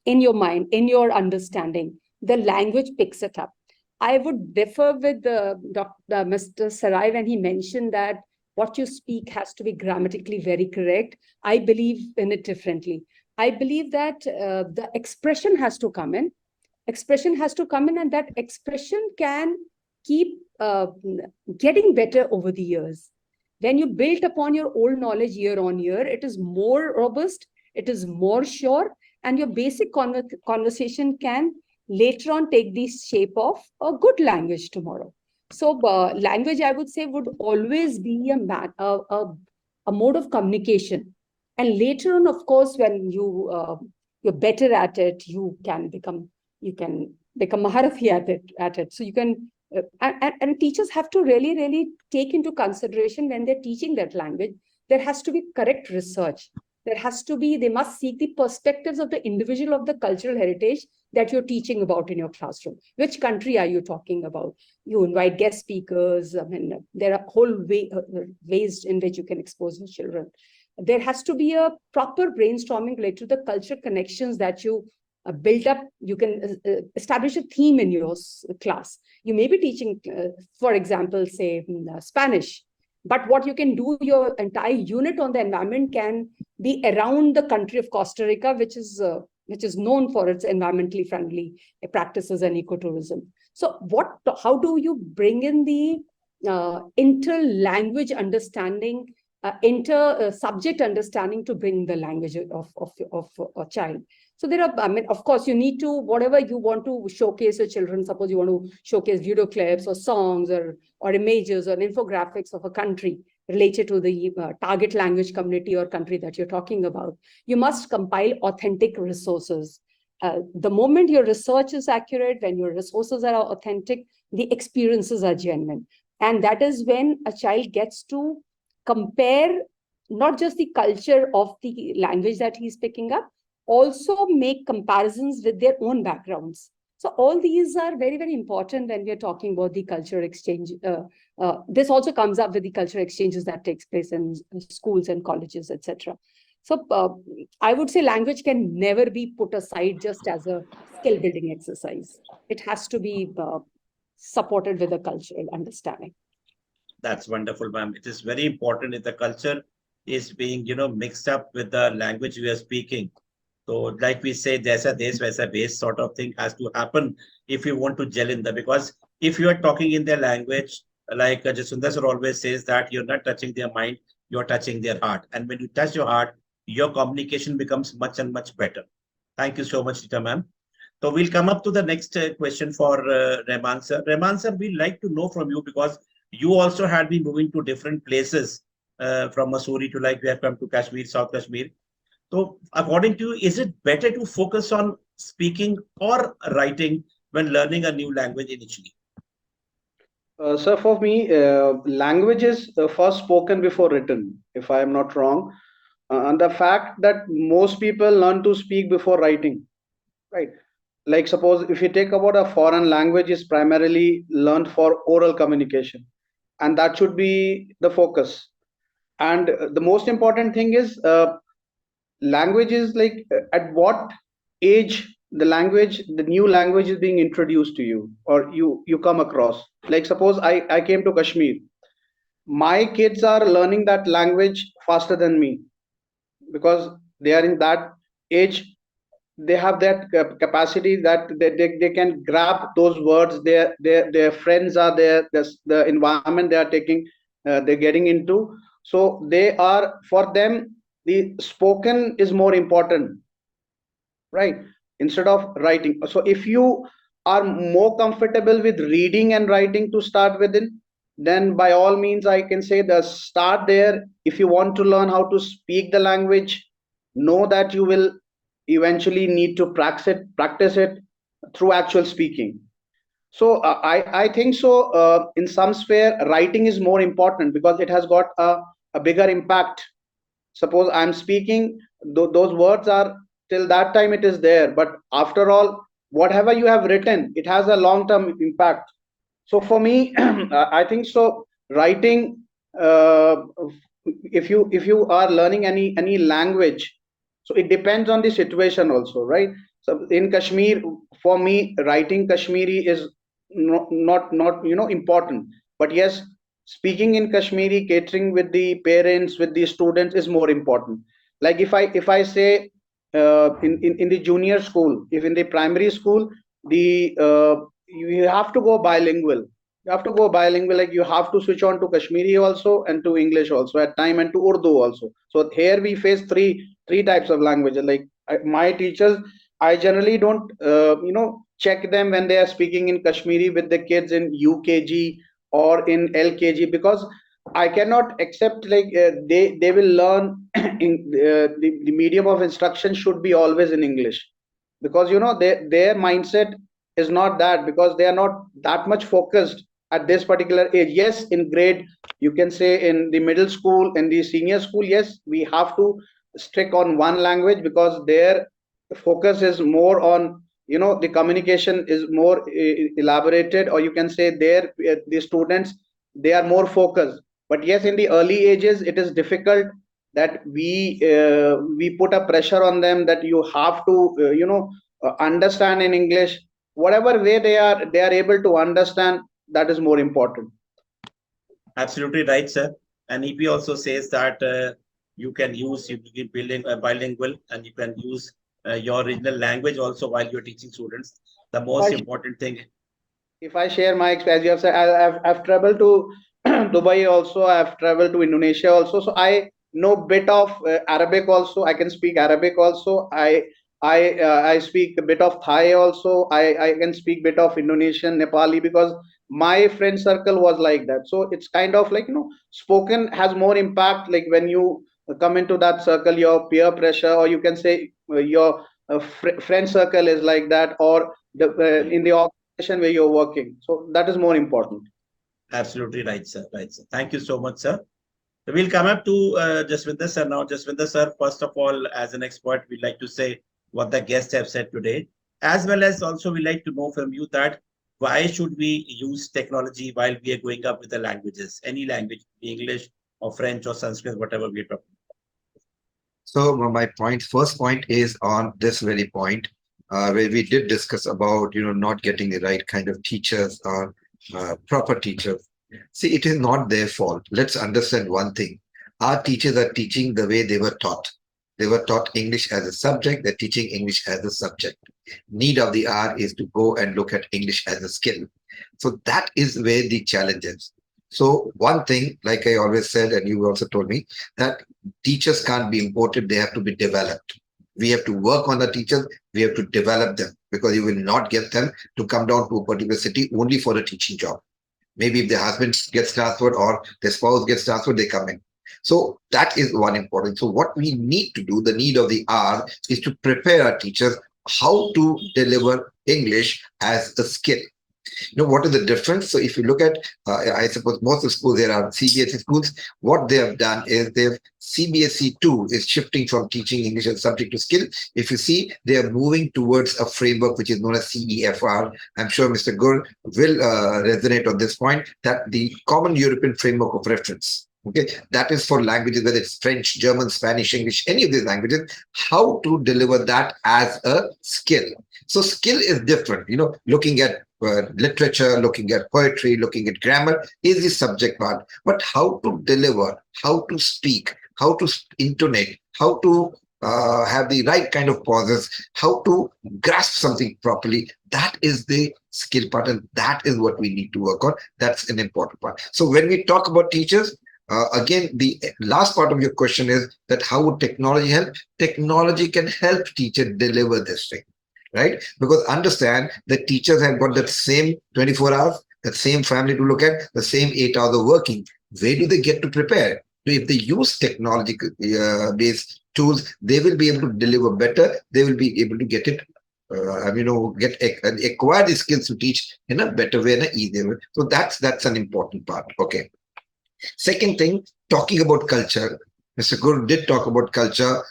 in your mind, in your understanding, the language picks it up. I would differ with Mr. Sarai when he mentioned that what you speak has to be grammatically very correct. I believe in it differently. I believe that the expression has to come in. Expression has to come in, and that expression can keep getting better over the years. When you build upon your old knowledge year on year, it is more robust, it is more sure, and your basic conversation can later on take the shape of a good language tomorrow. So language, I would say, would always be a mode of communication. And later on, of course, when you're better at it, you can become Maharathi at it. So you can, and teachers have to really, really take into consideration when they're teaching that language, there has to be correct research. They must seek the perspectives of the individual of the cultural heritage that you're teaching about in your classroom. Which country are you talking about? You invite guest speakers. I mean, there are ways in which you can expose your children. There has to be a proper brainstorming related to the cultural connections that you build up. You can establish a theme in your class. You may be teaching, for example, say Spanish, but what you can do, your entire unit on the environment can be around the country of Costa Rica, which is known for its environmentally friendly practices and ecotourism. So how do you bring in the inter-language understanding, inter-subject understanding to bring the language of a child? So there are, I mean, of course, you need to, whatever you want to showcase your children, suppose you want to showcase video clips or songs or images or infographics of a country related to the target language community or country that you're talking about, you must compile authentic resources. The moment your research is accurate, when your resources are authentic, the experiences are genuine. And that is when a child gets to compare not just the culture of the language that he's picking up, also make comparisons with their own backgrounds. So all these are very, very important when we are talking about the cultural exchange. This also comes up with the cultural exchanges that takes place in schools and colleges, etc. So I would say language can never be put aside just as a skill building exercise. It has to be supported with a cultural understanding. That's wonderful, ma'am. It is very important if the culture is being, mixed up with the language we are speaking. So like we say, jaisa desh, vaisa base sort of thing has to happen if you want to gel in there. Because if you are talking in their language, like Jasundar sir always says that you're not touching their mind, you're touching their heart. And when you touch your heart, your communication becomes much and much better. Thank you so much, Rita ma'am. So we'll come up to the next question for Rehman sir. Rehman sir, we'd like to know from you because you also had been moving to different places from Missouri to like we have come to Kashmir, South Kashmir. So according to you, is it better to focus on speaking or writing when learning a new language initially? So for me, language is first spoken before written, if I am not wrong. And the fact that most people learn to speak before writing, right? Like suppose if you take about a foreign language is primarily learned for oral communication, and that should be the focus. And the most important thing is language is like at what age the new language is being introduced to you or you come across. Like suppose I came to Kashmir, my kids are learning that language faster than me because they are in that age. They have that capacity that they can grab those words. Their friends are there, the environment they are taking, they're getting into. So they are, for them, the spoken is more important, right, instead of writing. So if you are more comfortable with reading and writing to start within, then by all means I can say the start there. If you want to learn how to speak the language, know that you will eventually need to practice it through actual speaking. So I think so in some sphere writing is more important because it has got a bigger impact. Suppose I'm speaking, those words are till that time it is there, but after all, whatever you have written, it has a long term impact. So for me, I think so writing, uh, if you are learning any language, so it depends on the situation also, right? So in Kashmir, for me writing Kashmiri is not important, but yes, speaking in Kashmiri, catering with the parents, with the students is more important. Like if I say in the junior school, if in the primary school, the you have to go bilingual. You have to go bilingual, like you have to switch on to Kashmiri also and to English also at time and to Urdu also. So here we face three types of languages. Like my teachers, I generally don't check them when they are speaking in Kashmiri with the kids in UKG or in LKG, because I cannot accept like they will learn in the medium of instruction should be always in English, because their mindset is not that, because they are not that much focused at this particular age. Yes, in grade, you can say in the middle school, in the senior school, yes, we have to strict on one language because their focus is more on, the communication is more elaborated, or you can say the students, they are more focused. But yes, in the early ages it is difficult that we put a pressure on them that you have to understand in English. Whatever way they are able to understand, that is more important. Absolutely right, sir. And EP also says that you can use you can be bilingual, and you can use your original language also while you're teaching students. The most important thing. If I share my experience, you have said I've traveled to Dubai also. I've traveled to Indonesia also. So I know bit of Arabic also. I can speak Arabic also. I speak a bit of Thai also. I can speak bit of Indonesian, Nepali, because my friend circle was like that. So it's kind of like, spoken has more impact. Like when you come into that circle, your peer pressure, or you can say your friend circle is like that, or in the where you're working. So that is more important. Absolutely right, sir. Right, sir. Thank you so much, sir. So we'll come up to Jaswinder sir now. Jaswinder sir, first of all, as an expert, we'd like to say what the guests have said today, as well as also we'd like to know from you that why should we use technology while we are going up with the languages, any language, English or French or Sanskrit, whatever we're talking. So my first point is on this very point, where we did discuss about, not getting the right kind of teachers or proper teachers. See, it is not their fault. Let's understand one thing. Our teachers are teaching the way they were taught. They were taught English as a subject. They're teaching English as a subject. Need of the hour is to go and look at English as a skill. So that is where the challenge is. So one thing, like I always said, and you also told me, that teachers can't be imported. They have to be developed. We have to work on the teachers. We have to develop them, because you will not get them to come down to a particular city only for a teaching job. Maybe if their husband gets transferred or their spouse gets transferred, they come in. So that is one important. So what we need to do, the need of the hour, is to prepare our teachers how to deliver English as a skill. What is the difference? So if you look at, I suppose most of the schools, there are CBSE schools. What they have done is CBSE 2 is shifting from teaching English as a subject to skill. If you see, they are moving towards a framework which is known as CEFR. I'm sure Mr. Gur will resonate on this point, that the Common European Framework of Reference. Okay, that is for languages, whether it's French, German, Spanish, English, any of these languages, how to deliver that as a skill. So skill is different, looking at literature, looking at poetry, looking at grammar is the subject part. But how to deliver, how to speak, how to intonate, how to have the right kind of pauses, how to grasp something properly, that is the skill part, and that is what we need to work on. That's an important part. So when we talk about teachers, again, the last part of your question is that how would technology help? Technology can help teachers deliver this thing, right? Because understand that teachers have got that same 24 hours, that same family to look at, the same 8 hours of working. Where do they get to prepare? So if they use technology based tools, they will be able to deliver better. They will be able to get it, acquire the skills to teach in a better way and an easier way. So that's an important part. Okay. Second thing, talking about culture, Mr. Guru did talk about culture.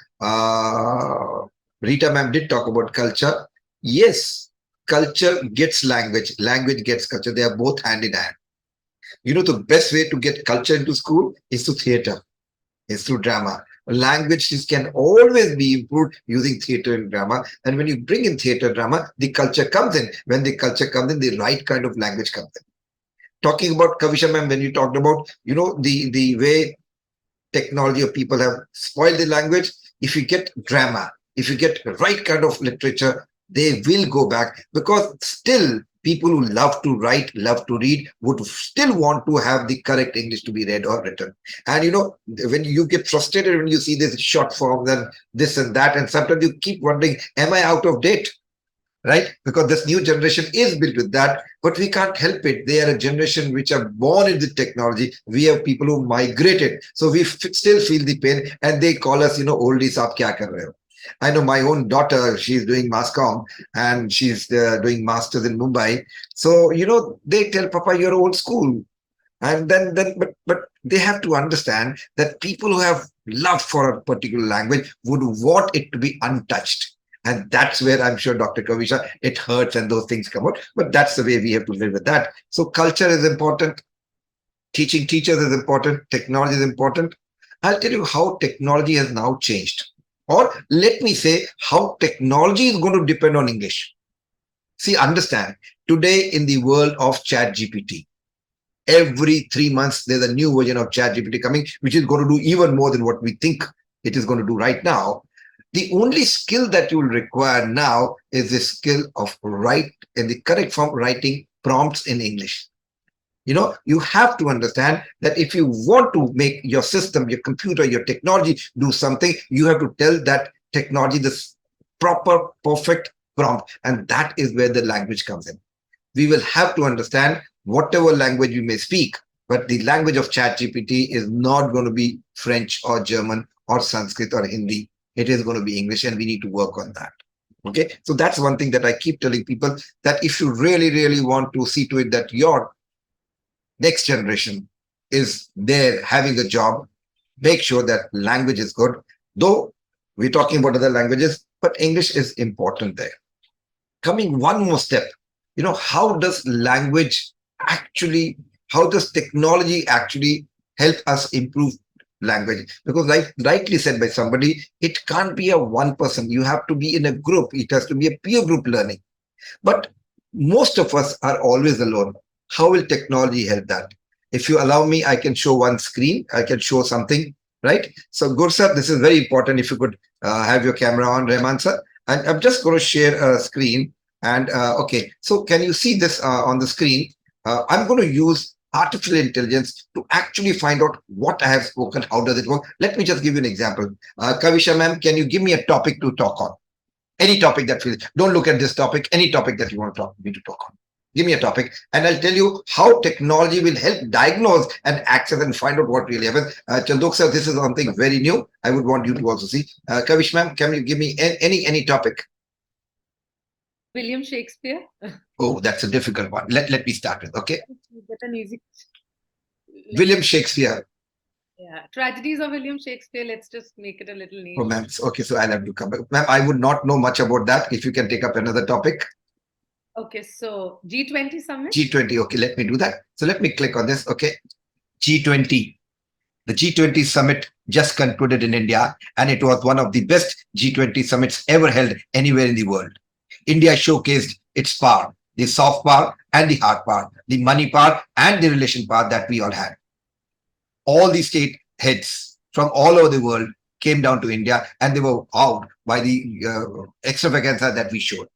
Rita ma'am did talk about culture. Yes, culture gets language, language gets culture. They are both hand in hand. The best way to get culture into school is through theater, is through drama. Language can always be improved using theater and drama. And when you bring in theater drama, the culture comes in. When the culture comes in, the right kind of language comes in. Talking about Kavisha ma'am, when you talked about, the way technology or people have spoiled the language, if you get drama, if you get the right kind of literature, they will go back, because still people who love to write, love to read, would still want to have the correct English to be read or written. And when you get frustrated when you see this short forms and this and that, and sometimes you keep wondering, am I out of date? Right? Because this new generation is built with that, but we can't help it. They are a generation which are born in the technology. We have people who migrated. So we still feel the pain, and they call us, oldies, aap kya kar rahe ho? I know my own daughter, she's doing mass comm, and she's doing masters in Mumbai. So, they tell Papa, you're old school. And but they have to understand that people who have love for a particular language, would want it to be untouched. And that's where I'm sure, Dr. Kavisha, it hurts and those things come out. But that's the way we have to live with that. So culture is important. Teaching teachers is important. Technology is important. I'll tell you how technology has now changed. Or let me say how technology is going to depend on English. See, understand, today in the world of Chat GPT, every 3 months, there's a new version of Chat GPT coming, which is going to do even more than what we think it is going to do right now. The only skill that you will require now is the skill of write in the correct form, writing prompts in English. You know, you have to understand that if you want to make your system, your computer, your technology do something, you have to tell that technology this proper, perfect prompt. And that is where the language comes in. We will have to understand whatever language you may speak, but the language of ChatGPT is not going to be French or German or Sanskrit or Hindi. It is going to be English, and we need to work on that. Okay, so that's one thing that I keep telling people, that if you really, really want to see to it that your next generation is there having a job, make sure that language is good. Though we're talking about other languages, but English is important there. Coming one more step, you know, how does language actually, how does technology actually help us improve language? Because like rightly said by somebody, it can't be a one person. You have to be in a group. It has to be a peer group learning. But most of us are always alone. How will technology help that? If you allow me, I can show one screen. I can show something, right? So good sir, this is very important. If you could have your camera on, Rehman sir. And I'm just going to share a screen. And okay, so can you see this on the screen? I'm going to use artificial intelligence to actually find out what I have spoken. How does it work? Let me just give you an example. Kavisha ma'am, can you give me a topic to talk on? Any topic that feels, don't look at this topic, any topic that you want to me to talk on. Give me a topic and I'll tell you how technology will help diagnose and access and find out what really happens. Chandhok sir, this is something very new. I would want you to also see. Kavish ma'am, can you give me any topic? William Shakespeare. Oh, that's a difficult one. Let me start with, okay? Get an easy. William Shakespeare. Yeah, tragedies of William Shakespeare. Let's just make it a little niche. Oh, ma'am. Okay, so I'll have to come back. Ma'am, I would not know much about that. If you can take up another topic. Okay, so G20 summit. G20. Okay, let me do that. So let me click on this. Okay, G20. The G20 summit just concluded in India, and it was one of the best G20 summits ever held anywhere in the world. India showcased its power, the soft power and the hard power, the money power and the relation power that we all had. All the state heads from all over the world came down to India, and they were awed by the extravaganza that we showed.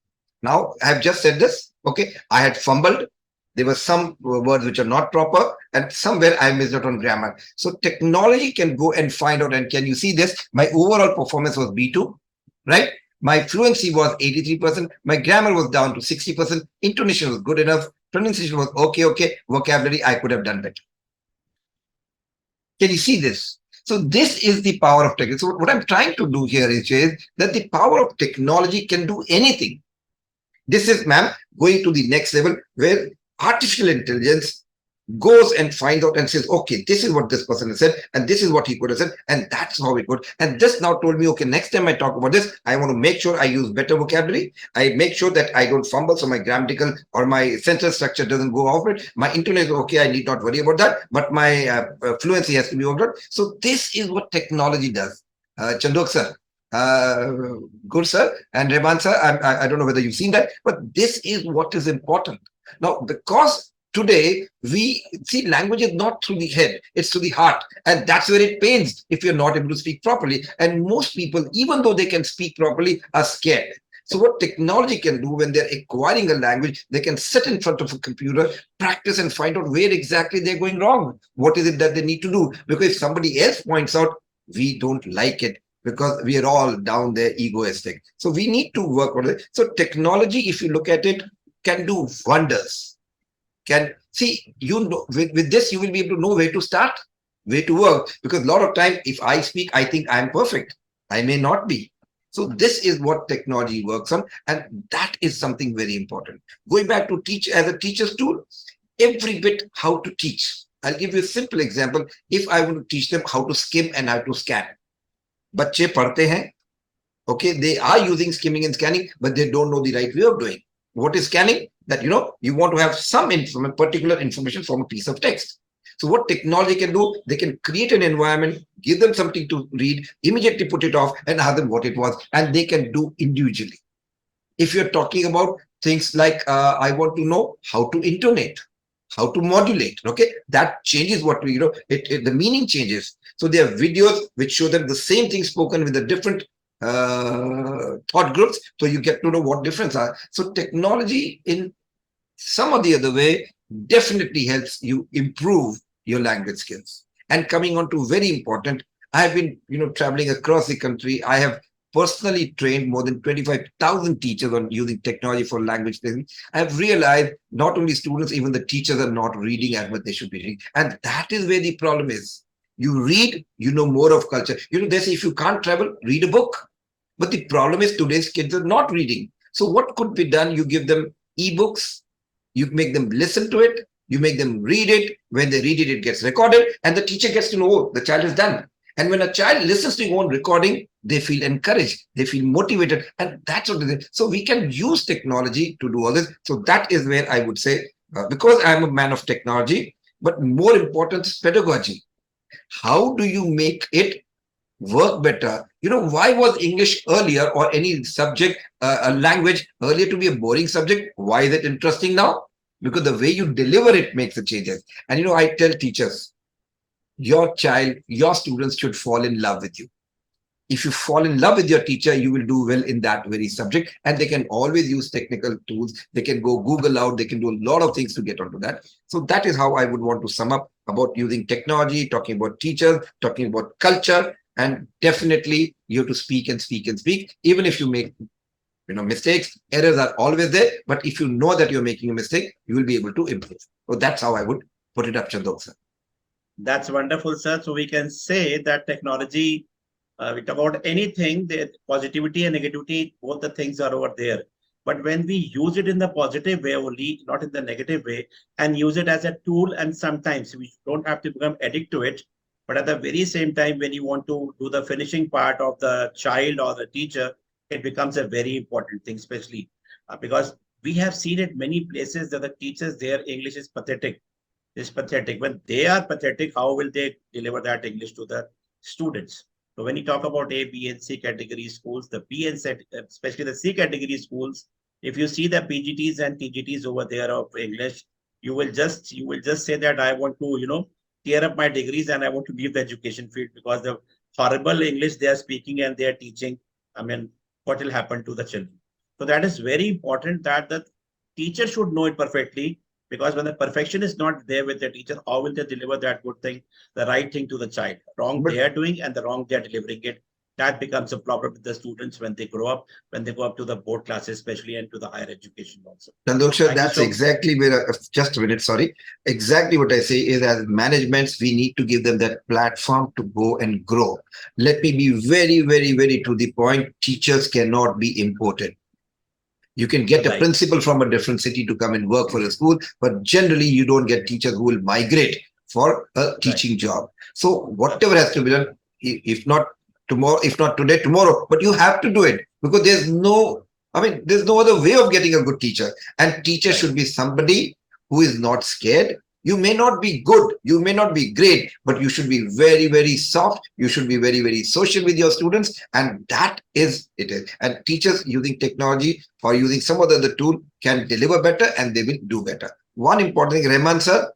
Now, I have just said this. Okay, I had fumbled. There were some words which are not proper, and somewhere I missed out on grammar. So technology can go and find out. And can you see this? My overall performance was B2, right? My fluency was 83%. My grammar was down to 60%. Intonation was good enough. Pronunciation was okay. Vocabulary, I could have done better. Can you see this? So this is the power of technology. So what I'm trying to do here is that the power of technology can do anything. This is, ma'am, going to the next level where artificial intelligence goes and finds out and says, okay, this is what this person has said, and this is what he could have said, and that's how it could. And this now told me, okay, next time I talk about this, I want to make sure I use better vocabulary. I make sure that I don't fumble, so my grammatical or my sentence structure doesn't go off it. My intonation, okay, I need not worry about that, but my fluency has to be over. So this is what technology does. Chandhok sir, good sir, and Revan sir, I don't know whether you've seen that, but this is what is important. Now, because today we see language is not through the head, it's through the heart, and that's where it pains if you're not able to speak properly. And most people, even though they can speak properly, are scared. So what technology can do when they're acquiring a language, they can sit in front of a computer, practice, and find out where exactly they're going wrong. What is it that they need to do? Because if somebody else points out, we don't like it, because we are all down there egoistic. So we need to work on it. So technology, if you look at it, can do wonders. Can see, you know, with this, you will be able to know where to start, where to work. Because a lot of time, if I speak, I think I'm perfect. I may not be. So this is what technology works on. And that is something very important. Going back to teach as a teacher's tool, every bit how to teach. I'll give you a simple example. If I want to teach them how to skim and how to scan, बच्चे पढ़ते हैं, okay, they are using skimming and scanning, but they don't know the right way of doing. What is scanning? That, you want to have some particular information from a piece of text. So what technology can do, they can create an environment, give them something to read, immediately put it off and ask them what it was, and they can do individually. If you're talking about things like, I want to know how to intonate, how to modulate, okay, that changes what we, the meaning changes. So there are videos which show them the same thing spoken with a different thought groups, so you get to know what difference are. So technology in some or the other way definitely helps you improve your language skills. And coming on to very important, I have been traveling across the country. I have personally trained more than 25,000 teachers on using technology for language learning. I have realized not only students, even the teachers are not reading as much they should be reading. And that is where the problem is. You read, you know more of culture. They say if you can't travel, read a book. But the problem is today's kids are not reading. So what could be done? You give them ebooks, you make them listen to it, you make them read it. When they read it, it gets recorded, and the teacher gets to know, oh, the child is done. And when a child listens to your own recording, they feel encouraged, they feel motivated, and that's what it is. So we can use technology to do all this. So that is where I would say, because I'm a man of technology, but more important is pedagogy. How do you make it work better? Why was English earlier, or any subject, a language earlier, to be a boring subject? Why is it interesting now? Because the way you deliver it makes the changes. And I tell teachers, your child, your students should fall in love with you. If you fall in love with your teacher, you will do well in that very subject. And they can always use technical tools. They can go Google out. They can do a lot of things to get onto that. So that is how I would want to sum up about using technology, talking about teachers, talking about culture. And definitely you have to speak and speak and speak. Even if you make mistakes, errors are always there. But if you know that you're making a mistake, you will be able to improve. So that's how I would put it up, Chandok sir. That's wonderful, sir. So we can say that technology, we talk about anything, the positivity and negativity, both the things are over there. But when we use it in the positive way only, not in the negative way, and use it as a tool, and sometimes we don't have to become addict to it, but at the very same time, when you want to do the finishing part of the child or the teacher, it becomes a very important thing, especially because we have seen it many places that the teachers, their English is pathetic. When they are pathetic, how will they deliver that English to the students? So when you talk about A, B, and C category schools, the B and C, especially the C category schools, if you see the PGTs and TGTs over there of English, you will just say that I want to tear up my degrees and I want to leave the education field, because the horrible English they are speaking and they are teaching. I mean, what will happen to the children? So that is very important that the teacher should know it perfectly, because when the perfection is not there with the teacher, how will they deliver that good thing, the right thing to the child? Wrong they are doing and the wrong they are delivering it. That becomes a problem with the students when they grow up, when they go up to the board classes, especially, and to the higher education also. Chandoksha, that's exactly where, just a minute, sorry. Exactly what I say is, as managements, we need to give them that platform to go and grow. Let me be very, very, very to the point. Teachers cannot be imported. You can get a principal from a different city to come and work for a school, but generally you don't get teachers who will migrate for a teaching job. So whatever has to be done, if not tomorrow, if not today, tomorrow, but you have to do it, because there's no other way of getting a good teacher. And teacher should be somebody who is not scared. You may not be good, you may not be great, but you should be very, very soft. You should be very, very social with your students. And that is it. And teachers using technology or using some other tool can deliver better, and they will do better. One important thing, Rehman sir,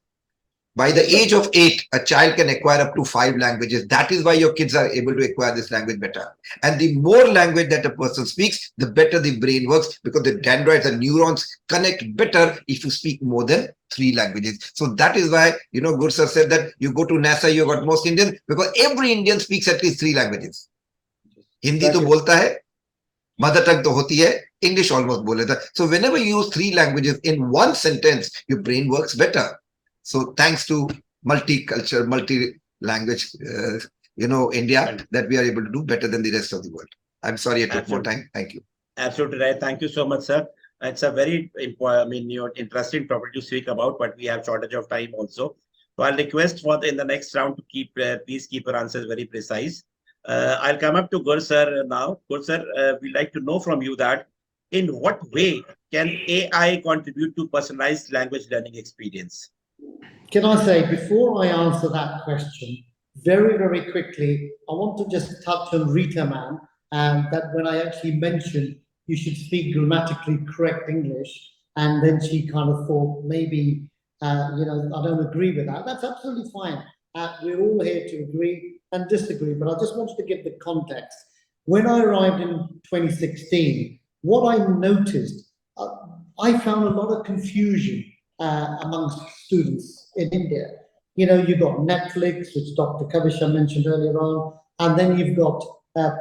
by the age of 8, a child can acquire up to 5 languages. That is why your kids are able to acquire this language better. And the more language that a person speaks, the better the brain works, because the dendrites and neurons connect better if you speak more than 3 languages. So that is why, Guru sir said that you go to NASA, you got most Indians, because every Indian speaks at least 3 languages. Hindi to bolta hai, mother tongue to hoti hai, English almost bol leta. So whenever you use 3 languages in one sentence, your brain works better. So thanks to multicultural, multi-language, India, that we are able to do better than the rest of the world. I'm sorry I took more time. Thank you. Absolutely right. Thank you so much, sir. It's a very interesting topic to speak about, but we have shortage of time also. So I'll request in the next round to please keep your answers very precise. I'll come up to Gur sir now. Gur sir, we'd like to know from you that in what way can AI contribute to personalized language learning experience? Can I say, before I answer that question, very, very quickly, I want to just touch on Rita Man, and that when I actually mentioned you should speak grammatically correct English, and then she kind of thought maybe, I don't agree with that. That's absolutely fine. We're all here to agree and disagree, but I just wanted to give the context. When I arrived in 2016, what I noticed, I found a lot of confusion amongst students in India. You've got Netflix, which Dr. Kavisha mentioned earlier on, and then you've got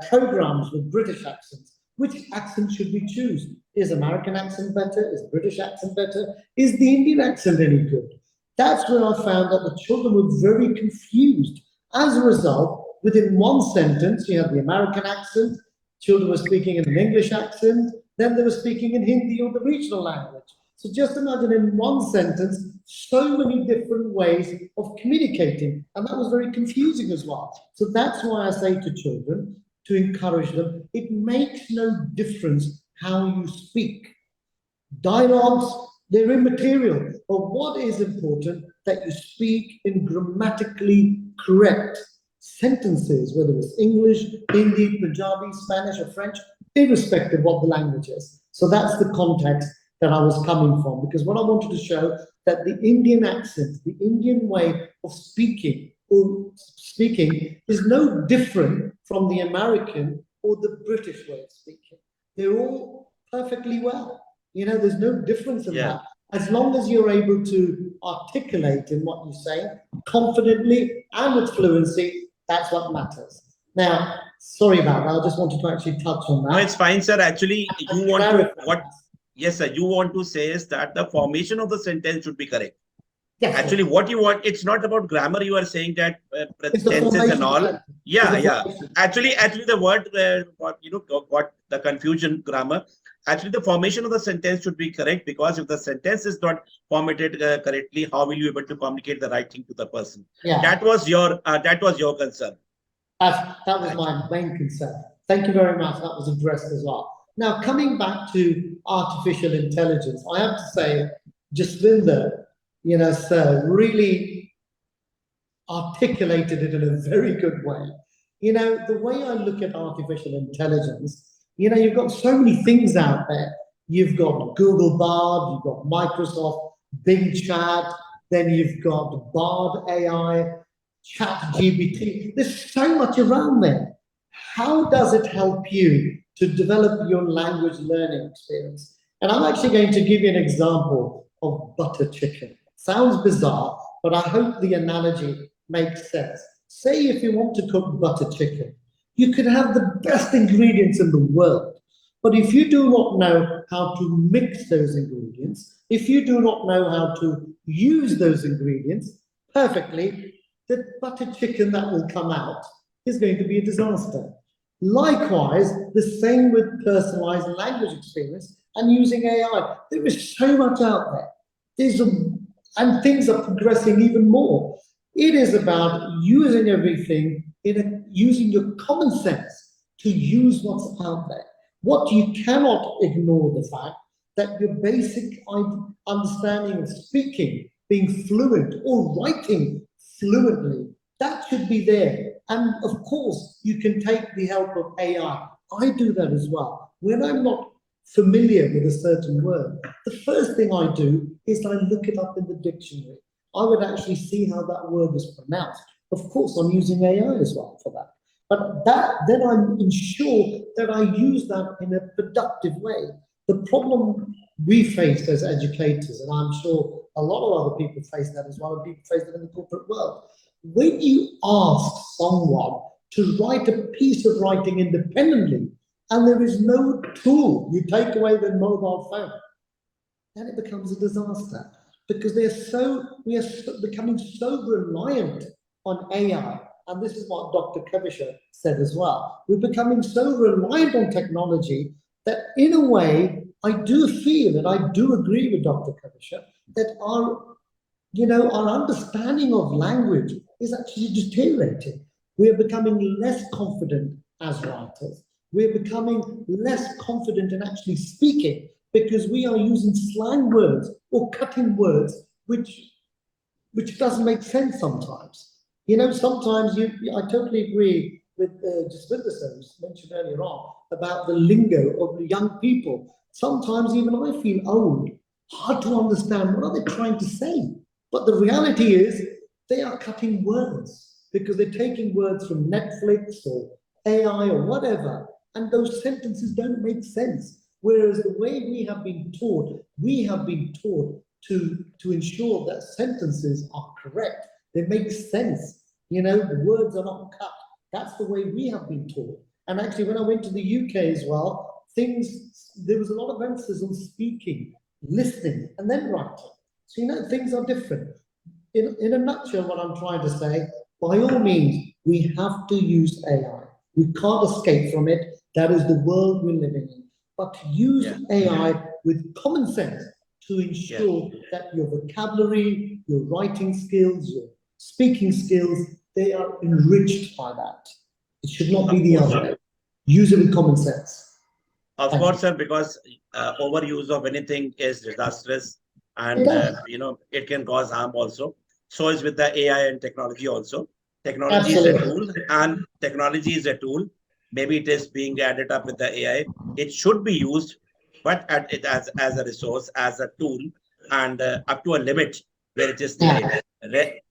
programs with British accents. Which accent should we choose? Is American accent better? Is British accent better? Is the Indian accent any good? That's when I found that the children were very confused. As a result, within one sentence, you have the American accent, children were speaking in an English accent, then they were speaking in Hindi or the regional language. So just imagine in one sentence, so many different ways of communicating. And that was very confusing as well. So that's why I say to children, to encourage them, it makes no difference how you speak. Dialogues, they're immaterial. But what is important, that you speak in grammatically correct sentences, whether it's English, Hindi, Punjabi, Spanish, or French, irrespective of what the language is. So that's the context that I was coming from, because what I wanted to show that the Indian accent, the Indian way of speaking is no different from the American or the British way of speaking. They're all perfectly well. There's no difference in that. As long as you're able to articulate in what you say confidently and with fluency, that's what matters. Now, sorry about that. I just wanted to actually touch on that. No, it's fine, sir. Actually, you want to Yes, sir. You want to say is that the formation of the sentence should be correct. Yes, actually, what you want, it's not about grammar. You are saying that tenses and all. Yeah. Actually, the word got the confusion, grammar. Actually, the formation of the sentence should be correct, because if the sentence is not formatted correctly, how will you be able to communicate the right thing to the person? Yeah. That was your concern. That was my main concern. Thank you very much. That was addressed as well. Now, coming back to artificial intelligence, I have to say, Jaswinder, sir, really articulated it in a very good way. The way I look at artificial intelligence, you've got so many things out there. You've got Google Bard, you've got Microsoft Bing Chat, then you've got Bard AI, ChatGPT. There's so much around there. How does it help you to develop your language learning experience? And I'm actually going to give you an example of butter chicken. Sounds bizarre, but I hope the analogy makes sense. Say if you want to cook butter chicken, you could have the best ingredients in the world. But if you do not know how to mix those ingredients, if you do not know how to use those ingredients perfectly, the butter chicken that will come out is going to be a disaster. Likewise, the same with personalized language experience and using AI. There is so much out there. And things are progressing even more. It is about using everything, using your common sense to use what's out there. What you cannot ignore the fact that your basic understanding of speaking, being fluent or writing fluently, that should be there. And of course, you can take the help of AI. I do that as well. When I'm not familiar with a certain word, the first thing I do is I look it up in the dictionary. I would actually see how that word is pronounced. Of course, I'm using AI as well for that. But then I'm ensure that I use that in a productive way. The problem we face as educators, and I'm sure a lot of other people face that as well, and people face that in the corporate world. When you ask someone to write a piece of writing independently, and there is no tool, you take away the mobile phone, then it becomes a disaster, because we are becoming so reliant on AI. And this is what Dr. Kavisha said as well. We're becoming so reliant on technology that in a way, I do feel, and I do agree with Dr. Kavisha, that our understanding of language is actually deteriorating. We are becoming less confident as writers. We're becoming less confident in actually speaking because we are using slang words or cutting words which doesn't make sense sometimes. You know, sometimes I totally agree with just with the service mentioned earlier on about the lingo of the young people. Sometimes even I feel old, hard to understand what are they trying to say. But the reality is they are cutting words because they're taking words from Netflix or AI or whatever, and those sentences don't make sense. Whereas the way we have been taught to ensure that sentences are correct. They make sense. You know, the words are not cut. That's the way we have been taught. And actually, when I went to the UK as well, there was a lot of emphasis on speaking, listening, and then writing. So, you know, things are different. In a nutshell, what I'm trying to say, by all means, we have to use AI. We can't escape from it. That is the world we're living in. But use AI with common sense to ensure that your vocabulary, your writing skills, your speaking skills, they are enriched by that. It should not be the other way. Use it with common sense. Of course, sir, because overuse of anything is disastrous, and you know, it can cause harm also. So is with the AI and technology also. Technology is a tool, and technology is a tool. Maybe it is being added up with the AI. It should be used, but at it as a resource, as a tool, and up to a limit where it is needed.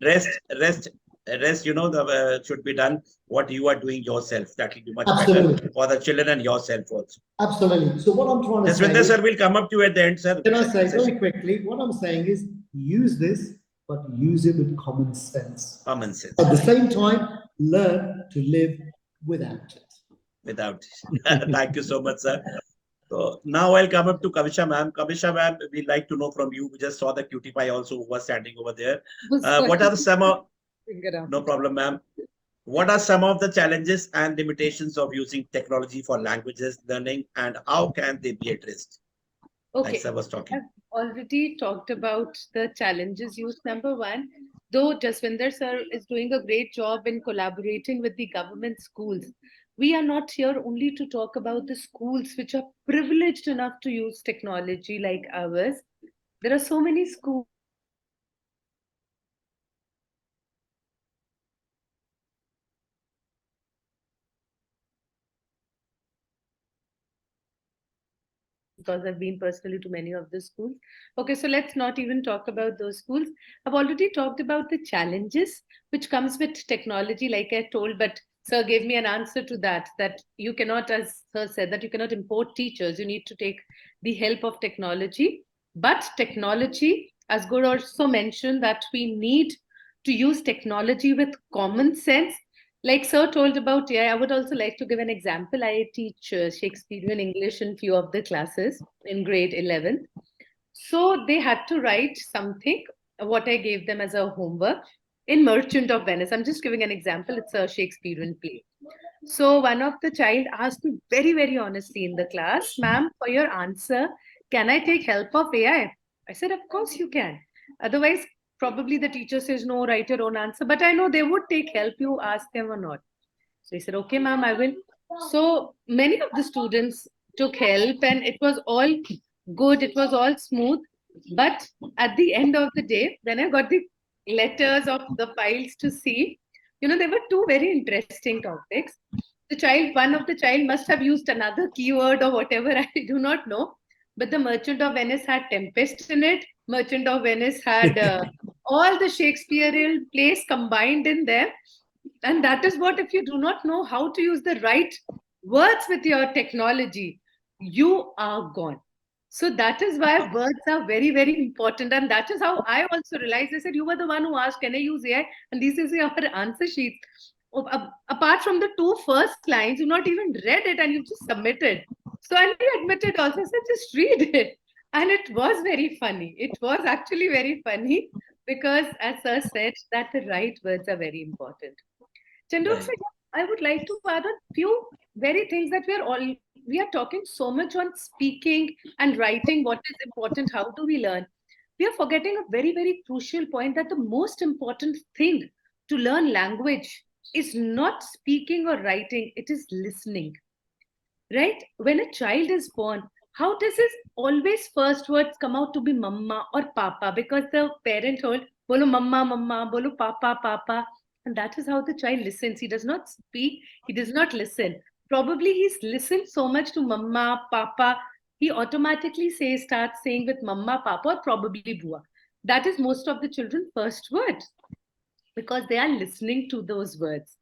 Rest, you know, the should be done what you are doing yourself. That will be much better for the children and yourself also. Absolutely. So what I'm trying to say, Jaswinder sir, will come up to you at the end, sir. Can I say very quickly? What I'm saying is use this, but use it with common sense. Common sense. At the same time, learn to live without it. Without it. Thank you so much, sir. So now I'll come up to Kavisha ma'am. Kavisha ma'am, we'd like to know from you. We just saw the cutie pie also who was standing over there. What are some of, no problem, ma'am. What are some of the challenges and limitations of using technology for languages learning, and how can they be addressed? Okay, like I was talking. I've already talked about the challenges used. Number one, though Jaswinder sir is doing a great job in collaborating with the government schools, we are not here only to talk about the schools which are privileged enough to use technology like ours. There are so many schools because I've been personally to many of the schools. Okay, so let's not even talk about those schools. I've already talked about the challenges which comes with technology, like I told, but sir gave me an answer to that, that you cannot, as sir said, that you cannot import teachers. You need to take the help of technology. But technology, as Gaur also mentioned, that we need to use technology with common sense. Like sir told about AI, I would also like to give an example. I teach Shakespearean English in few of the classes in grade 11th. So they had to write something, what I gave them as a homework in Merchant of Venice. I'm just giving an example. It's a Shakespearean play. So one of the child asked me very, very honestly in the class, ma'am, for your answer, can I take help of AI? I said, of course you can. Otherwise, probably the teacher says, no, write your own answer. But I know they would take help, you ask them or not. So he said, okay, ma'am, I will. So many of the students took help and it was all good. It was all smooth. But at the end of the day, when I got the letters of the files to see, you know, there were two very interesting topics. One of the child must have used another keyword or whatever, I do not know. But the Merchant of Venice had Tempest in it. Merchant of Venice had all the Shakespearean plays combined in there. And that is what, if you do not know how to use the right words with your technology, you are gone. So that is why words are very, very important. And that is how I also realized. I said, you were the one who asked, can I use AI? And this is your answer sheet. Apart from the two first lines, you've not even read it and you've just submitted. So, and he admitted also, I said, just read it. And it was very funny. It was actually very funny because, as sir said, that the right words are very important. Chandok sir, I would like to add a few very things that we are talking so much on speaking and writing. What is important? How do we learn? We are forgetting a very, very crucial point, that the most important thing to learn language is not speaking or writing, it is listening. Right? When a child is born, how does his always first words come out to be mama or papa? Because the parent told, bolo mama, mama, bolo papa, papa. And that is how the child listens. He does not speak, he does not listen. Probably he's listened so much to mama, papa, he automatically starts saying with mama, papa, or probably bua. That is most of the children's first words because they are listening to those words.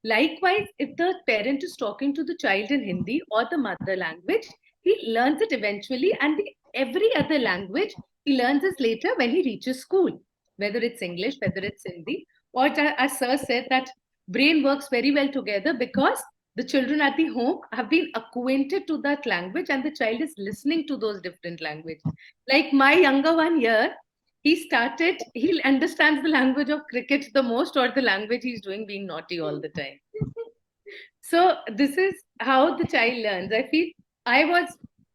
Likewise, if the parent is talking to the child in Hindi or the mother language, he learns it eventually, and every other language he learns it later when he reaches school, whether it's English, whether it's Hindi, or as Sir said, that brain works very well together because the children at the home have been acquainted to that language and the child is listening to those different languages. Like my younger one here, he understands the language of cricket the most, or the language he's doing being naughty all the time. So this is how the child learns. I feel I was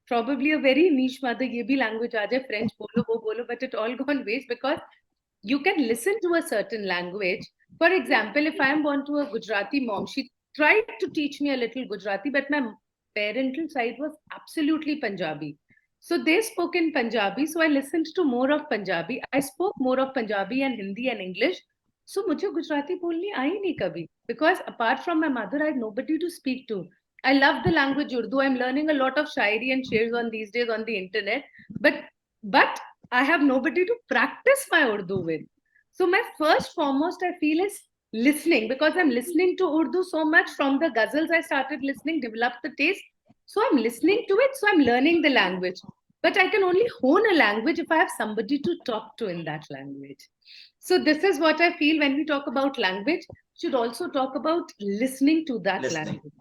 probably a very niche mother. Ye bhi language aa jaye, French bolo, wo bolo, but it all gone waste because you can listen to a certain language. For example, if I am born to a Gujarati mom, she tried to teach me a little Gujarati, but my parental side was absolutely Punjabi. So they spoke in Punjabi, so I listened to more of Punjabi. I spoke more of Punjabi and Hindi and English. So मुझे गुजराती बोलनी आई नहीं कभी because apart from my mother, I had nobody to speak to. I love the language Urdu. I'm learning a lot of shairi and shairs on these days on the internet, but I have nobody to practice my Urdu with. So my first foremost I feel is listening because I'm listening to Urdu so much from the ghazals I started listening, developed the taste. So I'm listening to it, so I'm learning the language. But I can only hone a language if I have somebody to talk to in that language. So this is what I feel when we talk about language, should also talk about listening to that language.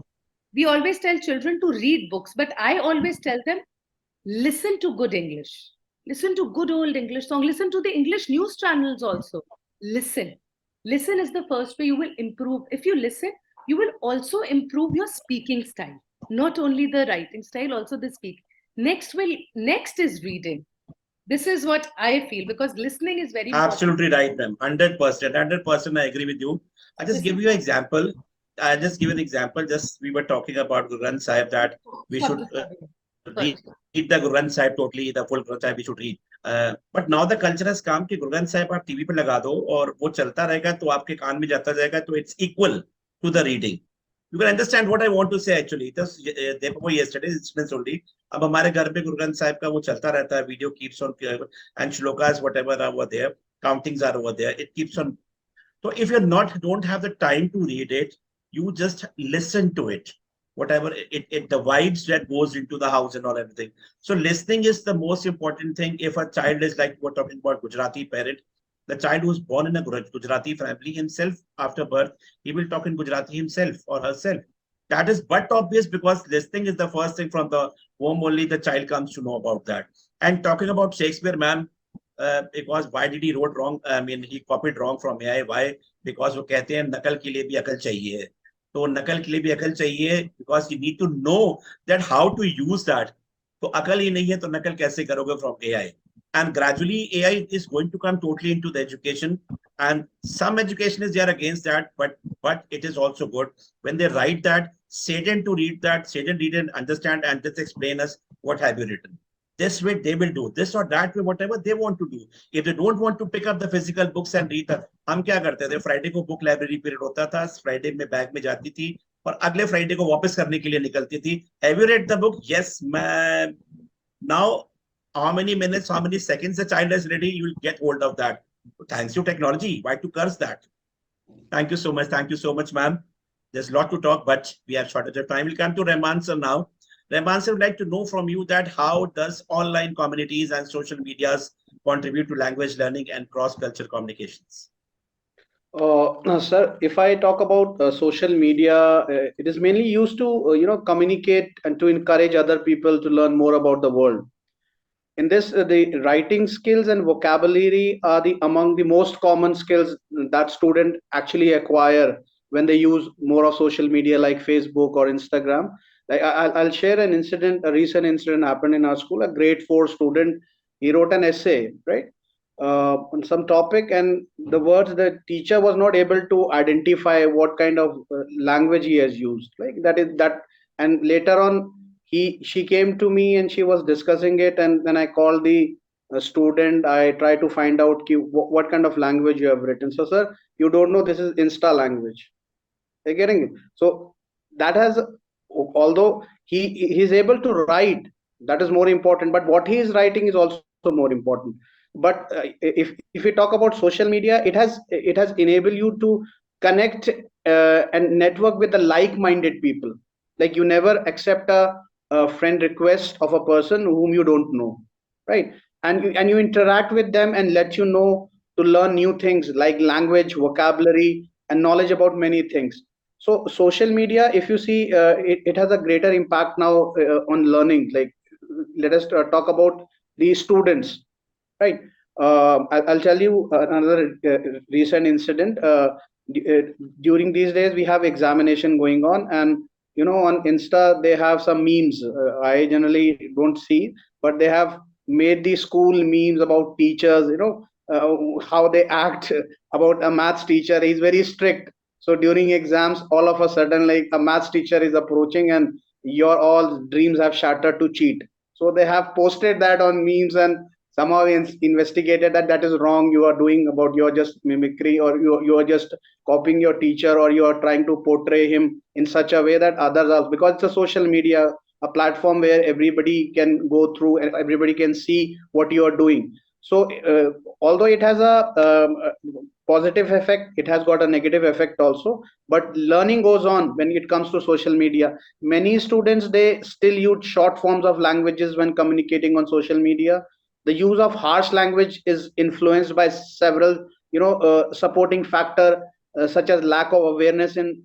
We always tell children to read books, but I always tell them, listen to good English. Listen to good old English song. Listen to the English news channels also. Listen. Listen is the first way you will improve. If you listen, you will also improve your speaking style. Not only the writing style, also the speaking. Next is reading. This is what I feel because listening is very important. Absolutely right, ma'am. 100%. 100% I agree with you. I just give you an example. I just give an example. Just we were talking about Guru Granth Sahib that we should read the Guru Granth Sahib totally, the full Granth Sahib we should read. But now the culture has come कि Guru Granth Sahib आप TV पे लगा दो और वो चलता रहेगा तो आपके कान में जाता जाएगा तो it's equal to the reading. You can understand what I want to say actually. Just therefore yesterday's instance only. अब हमारे घर पे गुरु ग्रंथ साहिब का वो चलता रहता है. Video keeps on and shlokas whatever are over there, countings are over there. It keeps on. So if you're don't have the time to read it, you just listen to it. Whatever the vibes that goes into the house and all everything. So listening is the most important thing. If a child is like we're talking about Gujarati parent, the child who's born in a Gujarati family himself after birth, he will talk in Gujarati himself or herself. That is but obvious because listening is the first thing from the home only the child comes to know about that. And talking about Shakespeare, ma'am, because why did he wrote wrong? I mean, he copied wrong from AI. Why? Because वो कहते हैं नकल के लिए भी अकल चाहिए. तो नकल के लिए भी अकल चाहिए because you need to know that how to use that. तो अकल ही नहीं है तो नकल कैसे करोगे from AI? And gradually AI is going to come totally into the education, and some education is there against that, but it is also good when they write that, sit in to read that, sit and read and understand and just explain us what have you written. This way they will do this or that way, whatever they want to do. If they don't want to pick up the physical books and read them, हम क्या करते थे? Friday को book library period होता था, Friday में bag में जाती थी और अगले फ्राइडे को वापस करने के लिए निकलती थी. Have you read the book? Yes, ma'am. Now how many minutes, how many seconds the child is ready, you will get hold of that. Thanks to technology. Why to curse that? Thank you so much. Thank you so much, ma'am. There's a lot to talk, but we have shortage of time. We'll come to Rahman sir now. Rahman sir, would like to know from you that how does online communities and social medias contribute to language learning and cross-cultural communications? Sir, if I talk about social media, it is mainly used to communicate and to encourage other people to learn more about the world. In this, the writing skills and vocabulary are among the most common skills that students actually acquire when they use more of social media like Facebook or Instagram. Like I'll share an incident, a recent incident happened in our school. A grade 4 student, he wrote an essay, right, on some topic, and the words the teacher was not able to identify what kind of language he has used. Like that is that, and later on she came to me and she was discussing it, and then I called the student. I tried to find out what kind of language you have written. So sir, you don't know this is Insta language. You're getting it. So that has, although he's able to write, that is more important. But what he is writing is also more important. But if we talk about social media, it has enabled you to connect and network with the like-minded people. Like you never accept a friend request of a person whom you don't know, right? And you interact with them and let you know to learn new things like language, vocabulary, and knowledge about many things. So social media, if you see, it has a greater impact now on learning. Like let us talk about the students, right? I'll tell you another recent incident. During these days, we have examination going on, and on Insta they have some memes. I generally don't see, but they have made the school memes about teachers. How they act about a maths teacher. He's very strict. So during exams, all of a sudden, like a maths teacher is approaching, and your all dreams have shattered to cheat. So they have posted that on memes, and somehow investigated that that is wrong. You are doing about, you're just mimicry, or you are just copying your teacher, or you are trying to portray him in such a way that others are, because it's a social media, a platform where everybody can go through and everybody can see what you are doing. So although it has a positive effect, it has got a negative effect also. But learning goes on when it comes to social media. Many students, they still use short forms of languages when communicating on social media. The use of harsh language is influenced by several supporting factor, such as lack of awareness in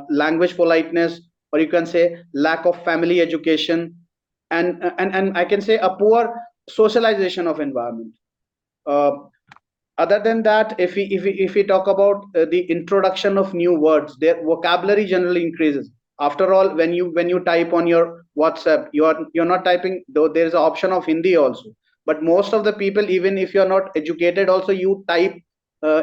language politeness, or you can say lack of family education, and I can say a poor socialization of environment. uh, Other than that, if we talk about the introduction of new words, their vocabulary generally increases. After all, when you type on your WhatsApp, you're not typing, though there is an option of Hindi also. But most of the people, even if you're not educated also, you type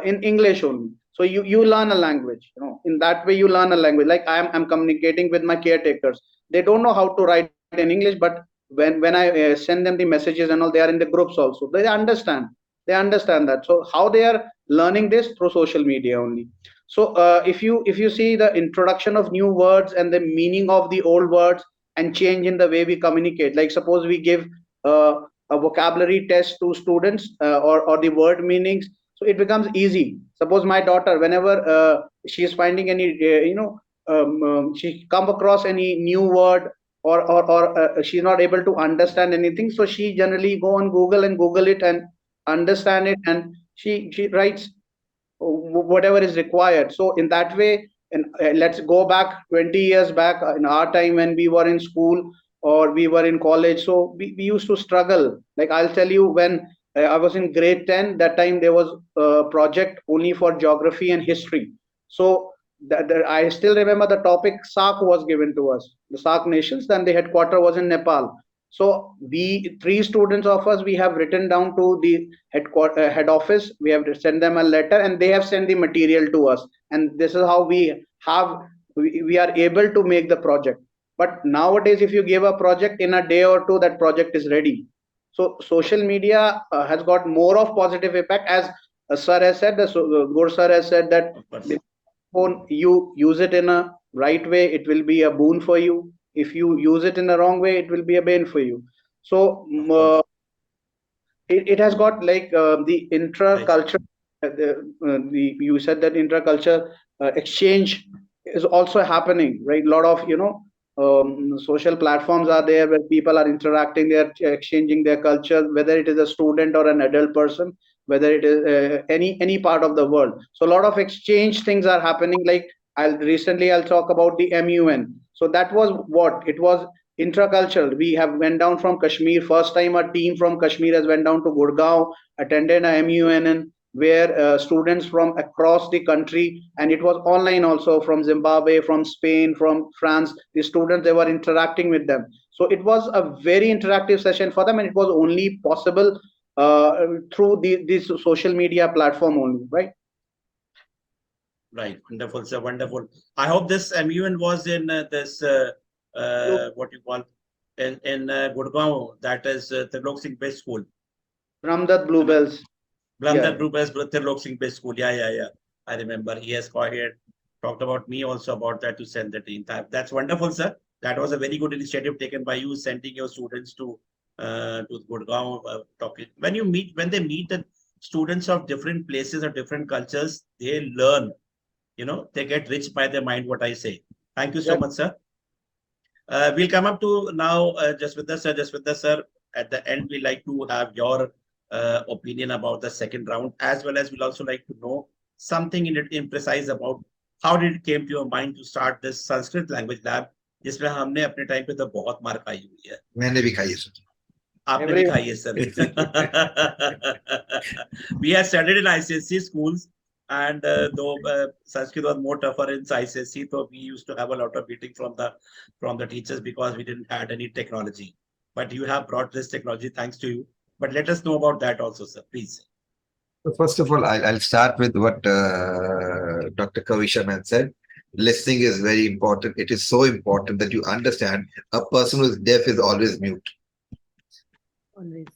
in English only. So you learn a language, in that way you learn a language. Like I'm communicating with my caretakers. They don't know how to write in English, but when I send them the messages and all, they are in the groups also, they understand that. So how they are learning this? Through social media only. So if you see the introduction of new words and the meaning of the old words, and change in the way we communicate. Like suppose we give uh, a vocabulary test to students, or the word meanings, so it becomes easy. Suppose my daughter, whenever she is finding any she come across any new word, or she's not able to understand anything, so she generally go on Google and Google it and understand it, and she writes whatever is required. So in that way, and let's go back 20 years back, in our time when we were in school or we were in college, so we used to struggle. Like I'll tell you, when I was in grade 10, that time there was a project only for geography and history. So I still remember the topic SAARC was given to us, the SAARC nations, then the headquarter was in Nepal. So we three students of us, we have written down to the head office. We have to send them a letter, and they have sent the material to us. And this is how we are able to make the project. But nowadays, if you give a project in a day or two, that project is ready. So social media has got more of positive impact, as sir has said. Good sir has said that Of course. the phone, you use it in a right way, it will be a boon for you. If you use it in a wrong way, it will be a bane for you. So Of course. it has got like the Right. intra-culture, you said that intra-culture exchange is also happening, right? A lot of social platforms are there where people are interacting, they are exchanging their culture, whether it is a student or an adult person, whether it is any part of the world. So a lot of exchange things are happening. Like I'll talk about the MUN. So that was what it was, intracultural. We have went down from Kashmir. First time a team from Kashmir has went down to Gurgaon, attended a MUNN, where students from across the country, and it was online also, from Zimbabwe, from Spain, from France. The students, they were interacting with them. So it was a very interactive session for them, and it was only possible through this social media platform only, right? Right. Wonderful, sir. Wonderful. I hope this MUN was in this what you call in Gurgaon. That is Trilok Singh Best School. Ramdat Bluebells. Blamdar Yeah. Group as Trilok Singh Best School. Yeah, yeah, yeah. I remember. He had talked about me also about that to send the team. That's wonderful, sir. That was a very good initiative taken by you, sending your students to Gurgaon. Talking when they meet the students of different places or different cultures, they learn. They get rich by their mind. What I say. Thank you so Yeah. much, sir. We'll come up to now, just with the sir, At the end, we like to have your opinion about the second round, as well as we'll also like to know something in precise about how did it came to your mind to start this Sanskrit language lab, जिसमें हमने अपने time पे तो बहुत मार खाई हुई है. मैंने भी खाई है सर. आपने भी खाई है sir. We had studied in ICSC schools, and though Sanskrit was more tougher in ICSC, so we used to have a lot of beating from the teachers because we didn't had any technology. But you have brought this technology, thanks to you. But let us know about that also, sir, please. So first of all, I'll start with what Dr. Kavishan had said. Listening is very important. It is so important that you understand a person who is deaf is always mute. Always.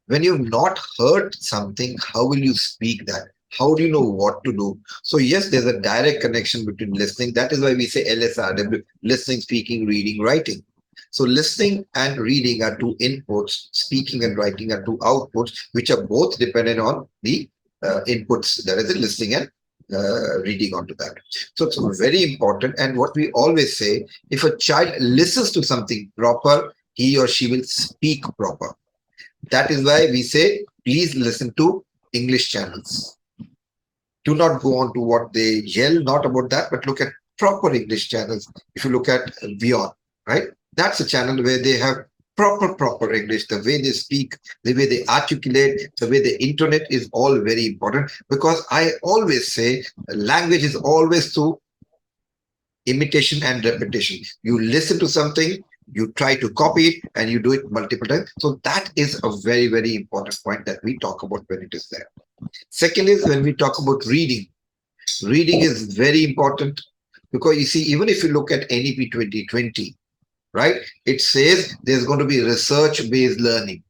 When you've not heard something, how will you speak that? How do you know what to do? So yes, there's a direct connection between listening. That is why we say LSRW, listening, speaking, reading, writing. So listening and reading are two inputs, speaking and writing are two outputs, which are both dependent on the inputs, that is listening and reading onto that. So it's very important. And what we always say, if a child listens to something proper, he or she will speak proper. That is why we say, please listen to English channels. Do not go on to what they yell, not about that, but look at proper English channels. If you look at Beyond, right? That's a channel where they have proper English. The way they speak, the way they articulate, the way they intonate is all very important, because I always say language is always through imitation and repetition. You listen to something, you try to copy it, and you do it multiple times. So that is a very important point that we talk about when it is there. Second is when we talk about reading. Reading is very important, because you see, even if you look at NEP 2020, right, it says there's going to be research-based learning.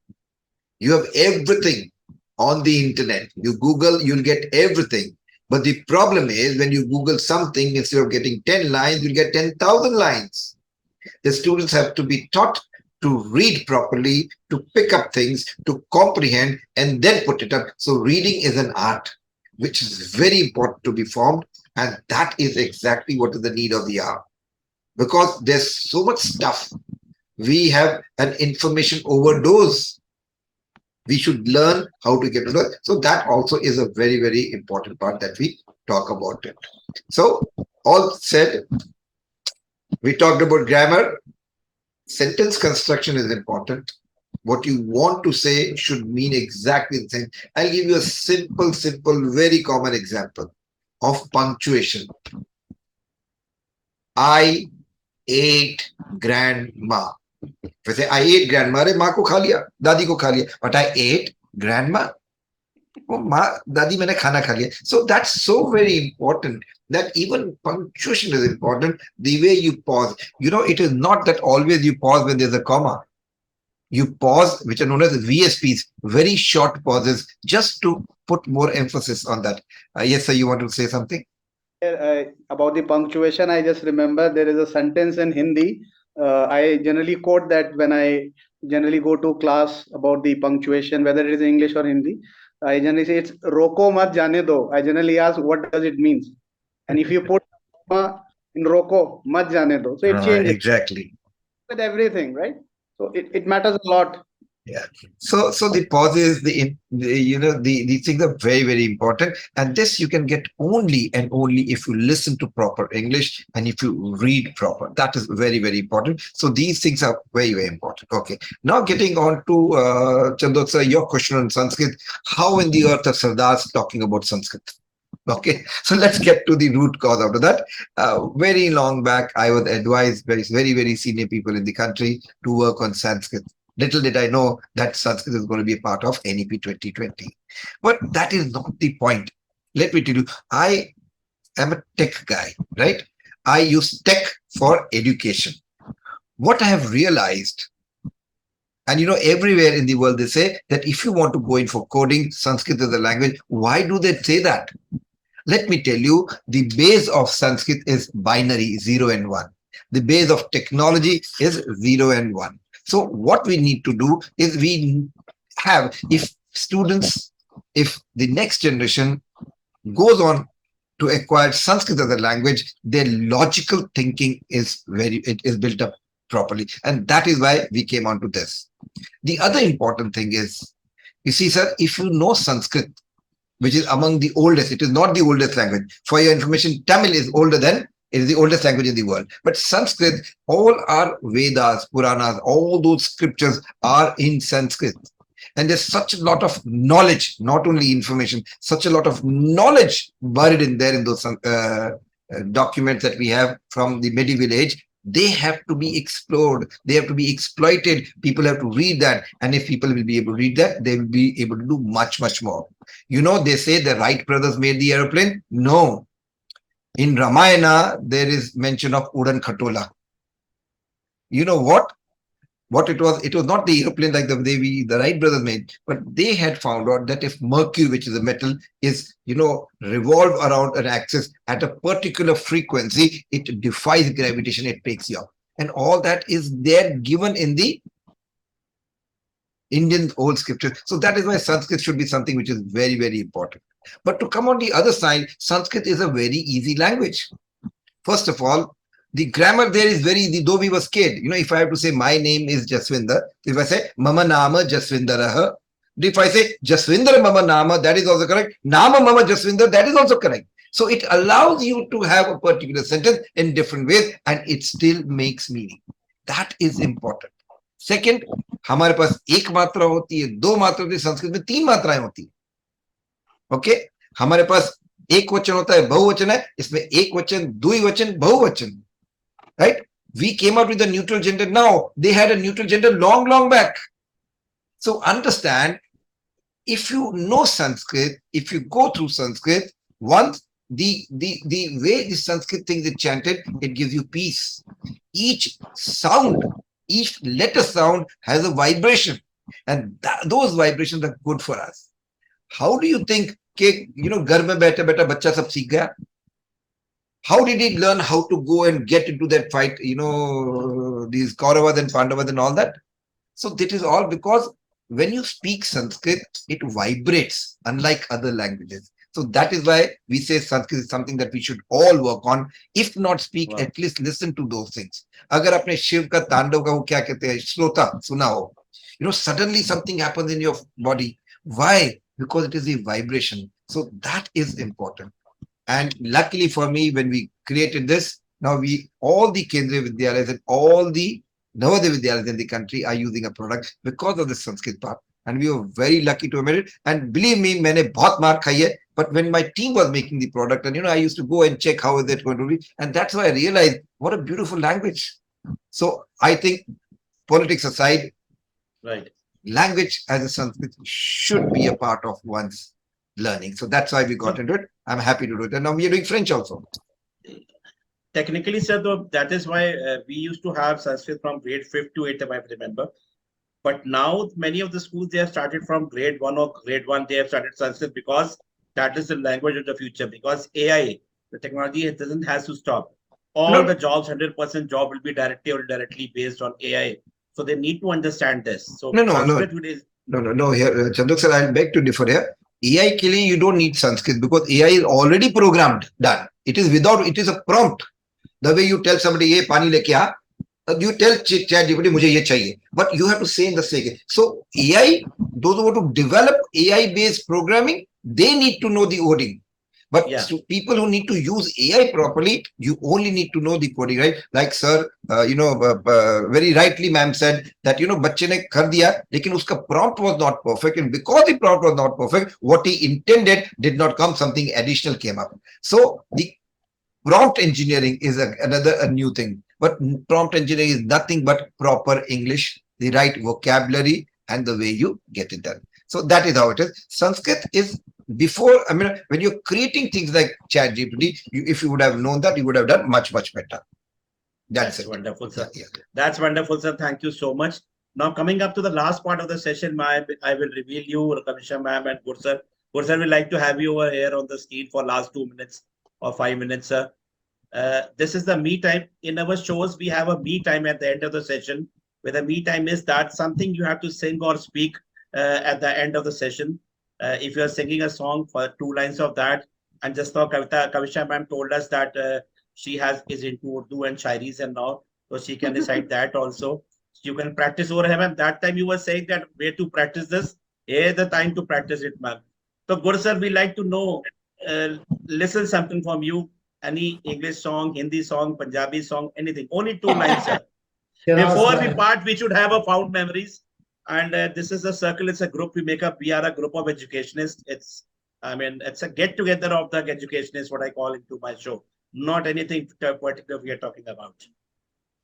You have everything on the internet. You Google, you'll get everything. But the problem is, when you Google something, instead of getting 10 lines, you'll get 10,000 lines. The students have to be taught to read properly, to pick up things, to comprehend, and then put it up. So reading is an art, which is very important to be formed. And that is exactly what is the need of the hour. Because there's so much stuff. We have an information overdose. We should learn how to get to that. So that also is a very important part that we talk about it. So all said, we talked about grammar. Sentence construction is important. What you want to say should mean exactly the same. I'll give you a simple, very common example of punctuation. I ate grandma. If I say I ate grandma, अरे माँ को खा लिया, दादी को खा लिया, but I ate grandma. Oh, माँ, दादी मैंने खाना खा लिया. So that's so very important, that even punctuation is important. The way you pause, it is not that always you pause when there's a comma. You pause, which are known as VSPs, very short pauses, just to put more emphasis on that. Yes, sir, you want to say something? About the punctuation, I just remember there is a sentence in Hindi. I generally quote that when I generally go to class about the punctuation, whether it is English or Hindi. I generally say it's "roko mat jane do." I generally ask what does it mean, and if you put in "roko mat jane do," so it changes Exactly with everything, right? So it matters a lot. Yeah. So the pauses, these things are very important, and this you can get only and only if you listen to proper English and if you read proper. That is very important. So these things are very important. Okay. Now getting on to Chandok sir, your question on Sanskrit. How in the earth are Sardars talking about Sanskrit? Okay, so let's get to the root cause after that. Very long back, I was advised by very senior people in the country to work on Sanskrit. Little did I know that Sanskrit is going to be a part of NEP 2020. But that is not the point. Let me tell you, I am a tech guy, right? I use tech for education. What I have realized, and everywhere in the world they say that if you want to go in for coding, Sanskrit is the language. Why do they say that? Let me tell you, the base of Sanskrit is binary, 0 and 1. The base of technology is 0 and 1. So what we need to do is if the next generation goes on to acquire Sanskrit as a language, their logical thinking is built up properly. And that is why we came on to this. The other important thing is, you see, sir, if you know Sanskrit, which is among the oldest, it is not the oldest language. For your information, Tamil is the oldest language in the world. But Sanskrit, all our Vedas, Puranas, all those scriptures are in Sanskrit. And there's such a lot of knowledge, not only information, such a lot of knowledge buried in there in those documents that we have from the medieval age. They have to be explored. They have to be exploited. People have to read that. And if people will be able to read that, they will be able to do much, much more. They say the Wright brothers made the airplane. No. In Ramayana, there is mention of Udan Khatola. You know what? What it was not the airplane like the Wright brothers made, but they had found out that if mercury, which is a metal, is revolve around an axis at a particular frequency, it defies gravitation, it takes you up. And all that is there given in the Indian old scriptures. So that is why Sanskrit should be something which is very, very important. But to come on the other side, Sanskrit is a very easy language. First of all, the grammar there is very easy, though we were scared. If I have to say my name is Jaswinder, if I say Mama Nama Jaswindaraha, if I say Jaswinder Mama Nama, that is also correct. Nama Mama Jaswinder, that is also correct. So it allows you to have a particular sentence in different ways and it still makes meaning. That is important. Second, हमारे पास एक मात्रा होती है, दो मात्रा होती है, संस्कृत में तीन मात्राएं होती है. ओके, हमारे पास एक वचन होता है, बहुवचन है, इसमें एक वचन, द्विवचन, बहुवचन. Right? We came out with a neutral gender now. They had a neutral gender long, long back. So understand, if you know Sanskrit, if you go through Sanskrit, once the way the Sanskrit thing is chanted, it gives you peace. Each sound, each letter sound has a vibration, and those vibrations are good for us. How do you think घर में बैठे बैठा बच्चा सब सीख गया? How did he learn how to go and get into that fight, these Kauravas and Pandavas and all that? So that is all because when you speak Sanskrit, it vibrates, unlike other languages. So that is why we say Sanskrit is something that we should all work on. If not speak, at least listen to those things. अगर अपने शिव का तांडव का वो क्या कहते हैं, श्रोता सुना हो, suddenly something happens in your body. Why? Because it is the vibration. So that is important. And luckily for me, when we created this, now all the Kendriya Vidyalayas and all the Navodaya Vidyalayas in the country are using a product because of the Sanskrit part. And we were very lucky to have made it. And believe me, मैंने बहुत मार खाई है. But when my team was making the product, and I used to go and check how is it going to be. And that's why I realized what a beautiful language. So I think politics aside, right, language as a Sanskrit should be a part of one's learning. So that's why we got into it. I'm happy to do it. And now we are doing French also. Technically, sir, though, that is why we used to have Sanskrit from grade 5 to 8th, if I remember. But now many of the schools, they have started from grade 1 or grade 1, they have started Sanskrit because that is the language of the future. Because AI, the technology has to stop. All the jobs, 100% job will be directly or indirectly based on AI. So they need to understand this. So No. Here, Chandhok sir, I'll beg to differ here. AI के लिए you don't need Sanskrit because AI is already programmed, done. It is a prompt. The way you tell somebody, ये पानी लेके आ, you tell ChatGPT, मुझे ये चाहिए. But you have to say in the second. So AI, those who want to develop AI-based programming, they need to know the coding. But people who need to use AI properly, you only need to know the coding, right? Like sir, very rightly ma'am said that, बच्चे ने कर दिया, लेकिन उसका prompt was not perfect. And because the prompt was not perfect, what he intended did not come, something additional came up. So the prompt engineering is a new thing. But prompt engineering is nothing but proper English. the right vocabulary and the way you get it done. So that is how it is. Sanskrit is before, I mean, when you're creating things like ChatGPT, if you would have known that, you would have done much, much better. That's it. Wonderful, sir. Yeah. That's wonderful, sir. Thank you so much. Now, coming up to the last part of the session, I will reveal you, Kamisha ma'am and Gur sir. Gur sir, we'd like to have you over here on the screen for last 2 minutes or 5 minutes, sir. This is the me time. In our shows, we have a me time at the end of the session, where the me time is that something you have to sing or speak at the end of the session. If you are singing a song for 2 lines of that, and just now Kamisha ma'am told us that she is into Urdu and shairis and all, so she can recite that also. You can practice over here, ma'am. That time you were saying that where to practice this. Here's the time to practice it, ma'am. So, Gur sir, we like to know, listen something from you. Any English song, Hindi song, Punjabi song, anything. Only 2 lines, sir. Before we part, we should have a found memories. And this is a circle. It's a group we make up. We are a group of educationists. It's a get together of the educationists, what I call into my show. Not anything particular we are talking about.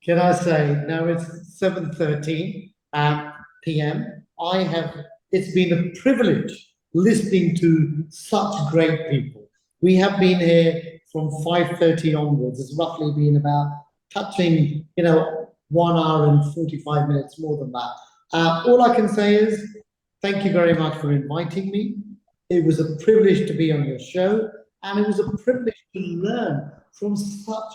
Can I say, now it's 7:13 p.m. It's been a privilege listening to such great people. We have been here from 5:30 onwards. It's roughly been about touching, 1 hour and 45 minutes, more than that. All I can say is thank you very much for inviting me. It was a privilege to be on your show, and it was a privilege to learn from such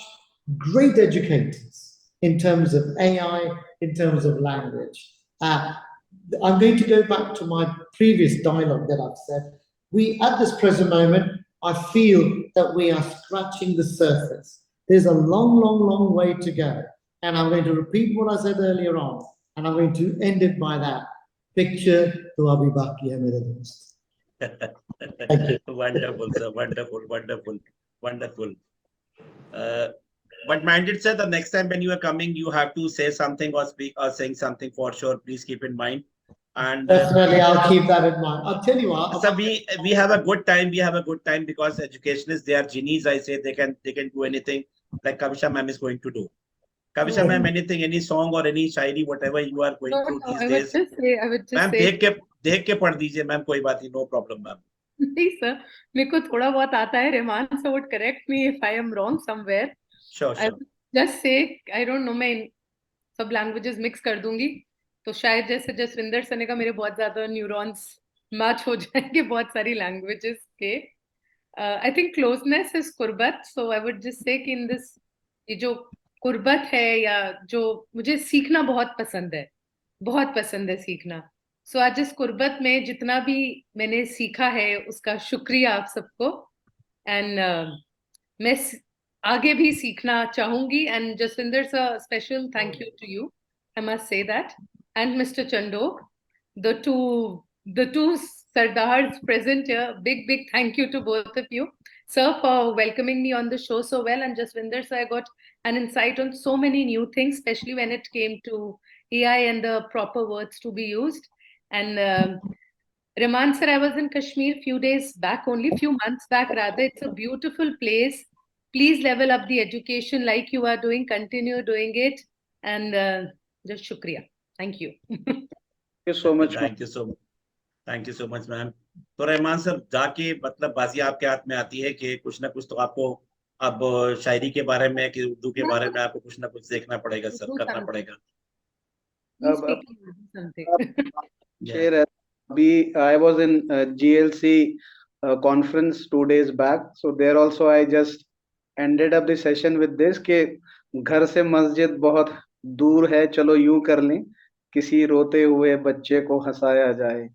great educators in terms of AI, in terms of language. I'm going to go back to my previous dialogue that I've said. At this present moment, I feel that we are scratching the surface. There's a long, long, long way to go. And I'm going to repeat what I said earlier on, and I'm going to end it by that. Picture to abhi baki hai mere dost. Wonderful, sir. Wonderful. But minded, sir, the next time when you are coming, you have to say something or speak or saying something for sure. Please keep in mind. And definitely, I'll keep that in mind. I'll tell you what. So we have a good time. We have a good time because educationists, they are genies. I say they can do anything like Kavisha ma'am is going to do. Kavisha ma'am, anything, any song or any shairi, whatever you are going through these days. I would just say. Ma'am, देख के पढ़ दीजिए ma'am, कोई बात नहीं, no problem ma'am. नहीं sir, मेरे को थोड़ा बहुत आता है. रेमान sir would correct me if I am wrong somewhere. Sure. I would just say, I don't know, मैं सब languages mix कर दूंगी, तो शायद जैसे जसविंदर सर ने कहा मेरे बहुत ज्यादा न्यूरॉन्स मैच हो जाएंगे बहुत सारी languages के. I think closeness is कुर्बत, so I would just say कि in this ये जो कुर्बत है या जो मुझे सीखना बहुत पसंद है सीखना. So आज इस कुर्बत में जितना भी मैंने सीखा है उसका शुक्रिया आप सबको. And मैं आगे भी सीखना चाहूंगी. And Jaswinder sir, special thank you to you. I must say that. And Mr. Chandhok, the two Sardars present here, big thank you to both of you, sir, for welcoming me on the show so well. And Jaswinder sir, I got an insight on so many new things, especially when it came to AI and the proper words to be used. And Reman sir, I was in Kashmir few months back rather. It's a beautiful place. Please level up the education like you are doing. Continue doing it. And just shukriya. Thank you. Thank you so much. Thank you so much, ma'am. तो Rahman sir जाके मतलब बाजी आपके हाथ में आती है कि कुछ ना कुछ तो आपको अब शायरी के बारे में कि उर्दू के बारे में आपको कुछ ना कुछ देखना पड़ेगा सर, करना पड़ेगा. I was in GLC conference 2 days back, so there also I just ended up the session with this कि घर से मस्जिद बहुत दूर है, चलो यूं कर लें, किसी रोते हुए बच्चे को हंसाया जाए,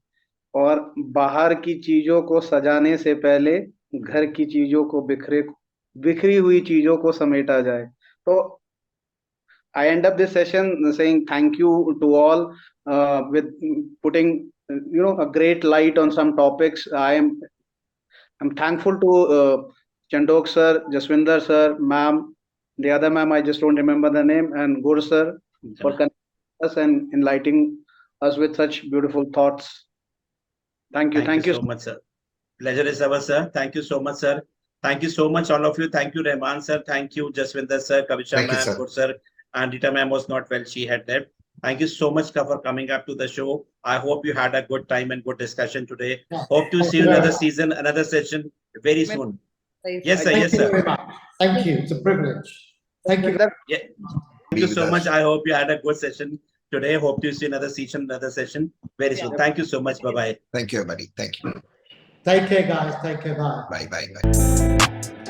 और बाहर की चीजों को सजाने से पहले घर की चीजों को बिखरी हुई चीजों को समेटा जाए. तो I end up this session saying thank you to all with putting a great light on some topics. I'm thankful to Chandhok sir, Jaswinder sir, ma'am, the other ma'am I just don't remember the name, and Gur sir for connecting us and enlightening us with such beautiful thoughts. Thank you so much, sir. Pleasure is ours, sir. Thank you so much, sir. Thank you so much, all of you. Thank you, Rahman sir. Thank you, Jaswinder sir, Kavisha ma'am, Gur sir. And Rita ma'am was not well, she had left. Thank you so much for coming up to the show. I hope you had a good time and good discussion today. Yeah. Hope to Thank see you you very another much. season, another session very soon. Yes, sir. Thank Yes, you sir. very much. Thank you. It's a privilege. Thank you. With that, Yeah. Thank Be you with so us. much. I hope you had a good session today. Hope to see another session, very soon. Thank you so much. Bye bye. Thank you, everybody. Thank you. Take care, guys. Take care. Bye. Bye, bye, bye.